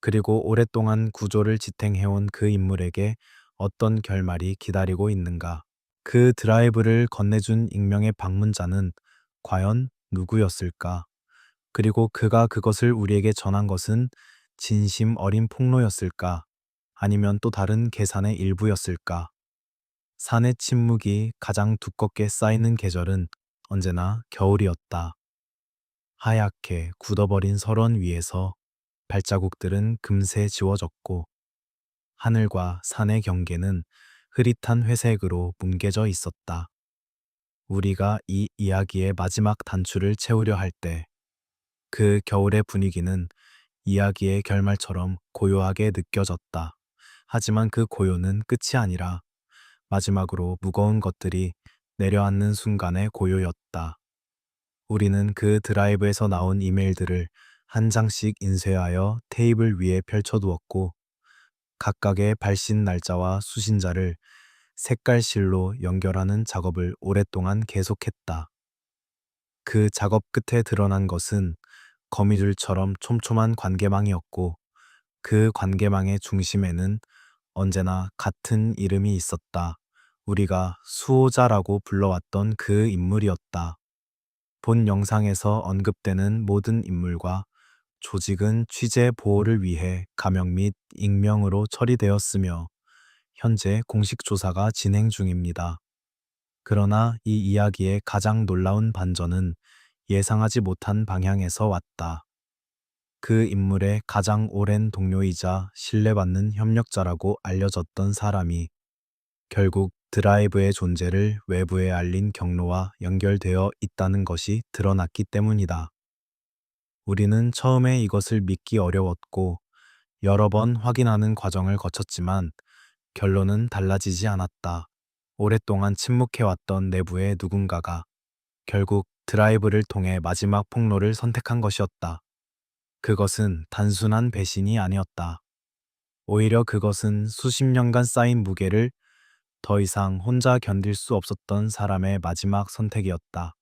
그리고 오랫동안 구조를 지탱해온 그 인물에게 어떤 결말이 기다리고 있는가. 그 드라이브를 건네준 익명의 방문자는 과연 누구였을까? 그리고 그가 그것을 우리에게 전한 것은 진심 어린 폭로였을까? 아니면 또 다른 계산의 일부였을까? 산의 침묵이 가장 두껍게 쌓이는 계절은 언제나 겨울이었다. 하얗게 굳어버린 설원 위에서 발자국들은 금세 지워졌고 하늘과 산의 경계는 흐릿한 회색으로 뭉개져 있었다. 우리가 이 이야기의 마지막 단추를 채우려 할 때 그 겨울의 분위기는 이야기의 결말처럼 고요하게 느껴졌다. 하지만 그 고요는 끝이 아니라 마지막으로 무거운 것들이 내려앉는 순간의 고요였다. 우리는 그 드라이브에서 나온 이메일들을 한 장씩 인쇄하여 테이블 위에 펼쳐두었고 각각의 발신 날짜와 수신자를 색깔실로 연결하는 작업을 오랫동안 계속했다. 그 작업 끝에 드러난 것은 거미줄처럼 촘촘한 관계망이었고 그 관계망의 중심에는 언제나 같은 이름이 있었다. 우리가 수호자라고 불러왔던 그 인물이었다. 본 영상에서 언급되는 모든 인물과 조직은 취재 보호를 위해 가명 및 익명으로 처리되었으며 현재 공식 조사가 진행 중입니다. 그러나 이 이야기의 가장 놀라운 반전은 예상하지 못한 방향에서 왔다. 그 인물의 가장 오랜 동료이자 신뢰받는 협력자라고 알려졌던 사람이 결국 드라이브의 존재를 외부에 알린 경로와 연결되어 있다는 것이 드러났기 때문이다. 우리는 처음에 이것을 믿기 어려웠고 여러 번 확인하는 과정을 거쳤지만 결론은 달라지지 않았다. 오랫동안 침묵해왔던 내부의 누군가가 결국 드라이브를 통해 마지막 폭로를 선택한 것이었다. 그것은 단순한 배신이 아니었다. 오히려 그것은 수십 년간 쌓인 무게를 더 이상 혼자 견딜 수 없었던 사람의 마지막 선택이었다.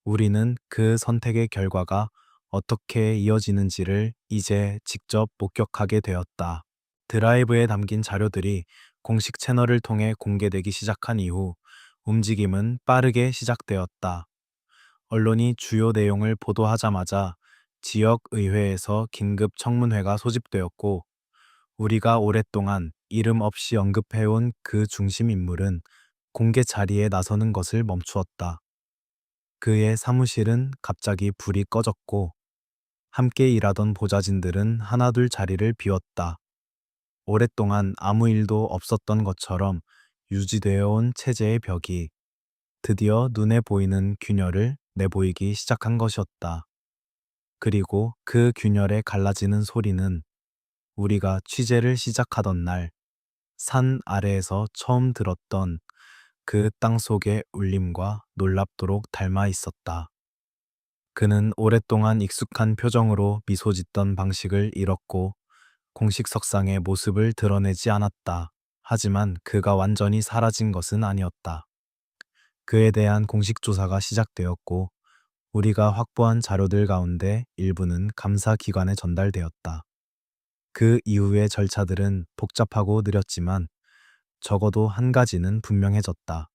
우리는 그 선택의 결과가 어떻게 이어지는지를 이제 직접 목격하게 되었다. 드라이브에 담긴 자료들이 공식 채널을 통해 공개되기 시작한 이후 움직임은 빠르게 시작되었다. 언론이 주요 내용을 보도하자마자 지역 의회에서 긴급 청문회가 소집되었고, 우리가 오랫동안 이름 없이 언급해온 그 중심 인물은 공개 자리에 나서는 것을 멈추었다. 그의 사무실은 갑자기 불이 꺼졌고, 함께 일하던 보좌진들은 하나둘 자리를 비웠다. 오랫동안 아무 일도 없었던 것처럼 유지되어 온 체제의 벽이 드디어 눈에 보이는 균열을 내보이기 시작한 것이었다. 그리고 그 균열에 갈라지는 소리는 우리가 취재를 시작하던 날 산 아래에서 처음 들었던 그 땅 속의 울림과 놀랍도록 닮아 있었다. 그는 오랫동안 익숙한 표정으로 미소 짓던 방식을 잃었고 공식 석상의 모습을 드러내지 않았다. 하지만 그가 완전히 사라진 것은 아니었다. 그에 대한 공식 조사가 시작되었고 우리가 확보한 자료들 가운데 일부는 감사기관에 전달되었다. 그 이후의 절차들은 복잡하고 느렸지만 적어도 한 가지는 분명해졌다.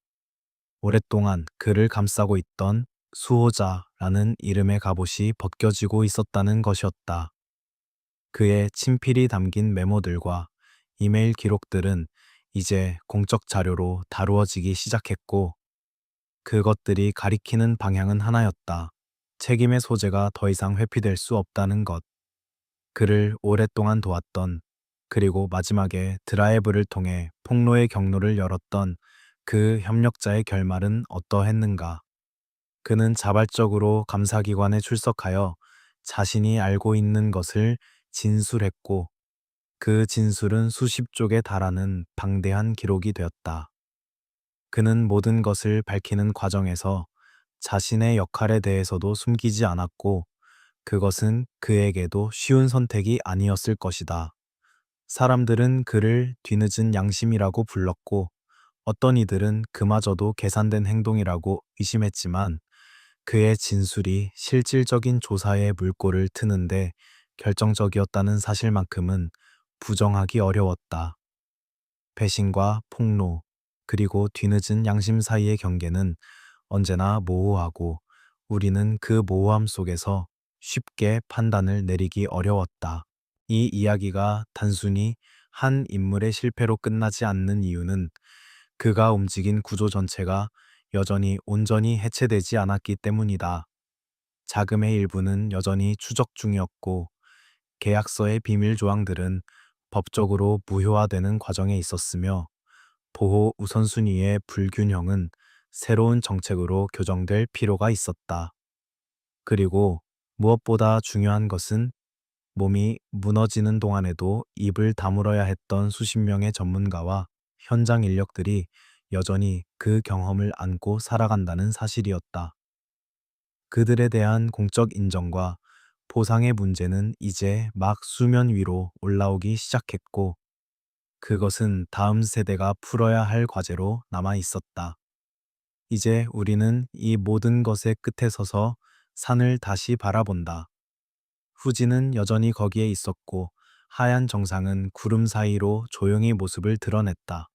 오랫동안 그를 감싸고 있던 수호자라는 이름의 갑옷이 벗겨지고 있었다는 것이었다. 그의 친필이 담긴 메모들과 이메일 기록들은 이제 공적 자료로 다루어지기 시작했고, 그것들이 가리키는 방향은 하나였다. 책임의 소재가 더 이상 회피될 수 없다는 것. 그를 오랫동안 도왔던, 그리고 마지막에 드라이브를 통해 폭로의 경로를 열었던 그 협력자의 결말은 어떠했는가? 그는 자발적으로 감사기관에 출석하여 자신이 알고 있는 것을 진술했고, 그 진술은 수십 쪽에 달하는 방대한 기록이 되었다. 그는 모든 것을 밝히는 과정에서 자신의 역할에 대해서도 숨기지 않았고, 그것은 그에게도 쉬운 선택이 아니었을 것이다. 사람들은 그를 뒤늦은 양심이라고 불렀고, 어떤 이들은 그마저도 계산된 행동이라고 의심했지만, 그의 진술이 실질적인 조사의 물꼬를 트는데 결정적이었다는 사실만큼은 부정하기 어려웠다. 배신과 폭로, 그리고 뒤늦은 양심 사이의 경계는 언제나 모호하고 우리는 그 모호함 속에서 쉽게 판단을 내리기 어려웠다. 이 이야기가 단순히 한 인물의 실패로 끝나지 않는 이유는 그가 움직인 구조 전체가 여전히 온전히 해체되지 않았기 때문이다. 자금의 일부는 여전히 추적 중이었고 계약서의 비밀 조항들은 법적으로 무효화되는 과정에 있었으며 보호 우선순위의 불균형은 새로운 정책으로 교정될 필요가 있었다. 그리고 무엇보다 중요한 것은 몸이 무너지는 동안에도 입을 다물어야 했던 수십 명의 전문가와 현장 인력들이 여전히 그 경험을 안고 살아간다는 사실이었다. 그들에 대한 공적 인정과 보상의 문제는 이제 막 수면 위로 올라오기 시작했고, 그것은 다음 세대가 풀어야 할 과제로 남아 있었다. 이제 우리는 이 모든 것의 끝에 서서 산을 다시 바라본다. 후지는 여전히 거기에 있었고, 하얀 정상은 구름 사이로 조용히 모습을 드러냈다.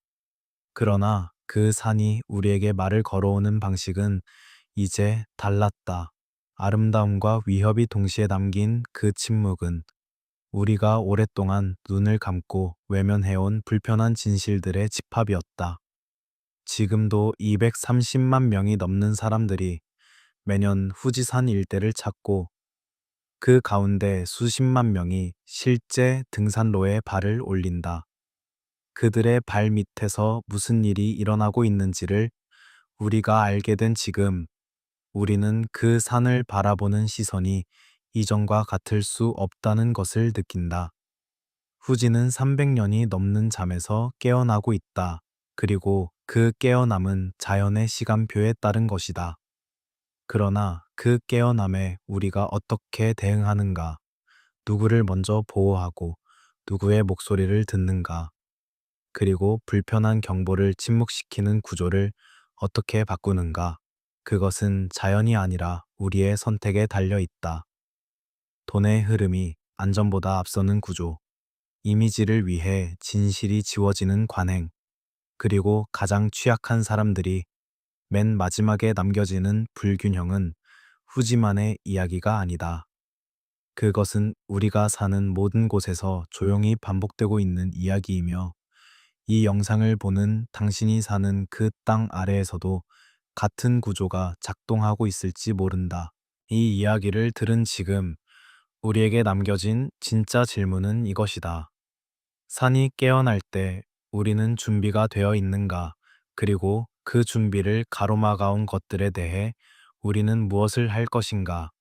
그러나 그 산이 우리에게 말을 걸어오는 방식은 이제 달랐다. 아름다움과 위협이 동시에 담긴 그 침묵은 우리가 오랫동안 눈을 감고 외면해온 불편한 진실들의 집합이었다. 지금도 230만 명이 넘는 사람들이 매년 후지산 일대를 찾고 그 가운데 수십만 명이 실제 등산로에 발을 올린다. 그들의 발 밑에서 무슨 일이 일어나고 있는지를 우리가 알게 된 지금, 우리는 그 산을 바라보는 시선이 이전과 같을 수 없다는 것을 느낀다. 후지는 300년이 넘는 잠에서 깨어나고 있다. 그리고 그 깨어남은 자연의 시간표에 따른 것이다. 그러나 그 깨어남에 우리가 어떻게 대응하는가, 누구를 먼저 보호하고 누구의 목소리를 듣는가, 그리고 불편한 경보를 침묵시키는 구조를 어떻게 바꾸는가, 그것은 자연이 아니라 우리의 선택에 달려 있다. 돈의 흐름이 안전보다 앞서는 구조, 이미지를 위해 진실이 지워지는 관행, 그리고 가장 취약한 사람들이 맨 마지막에 남겨지는 불균형은 후지만의 이야기가 아니다. 그것은 우리가 사는 모든 곳에서 조용히 반복되고 있는 이야기이며 이 영상을 보는 당신이 사는 그 땅 아래에서도 같은 구조가 작동하고 있을지 모른다. 이 이야기를 들은 지금 우리에게 남겨진 진짜 질문은 이것이다. 산이 깨어날 때 우리는 준비가 되어 있는가? 그리고 그 준비를 가로막아온 것들에 대해 우리는 무엇을 할 것인가?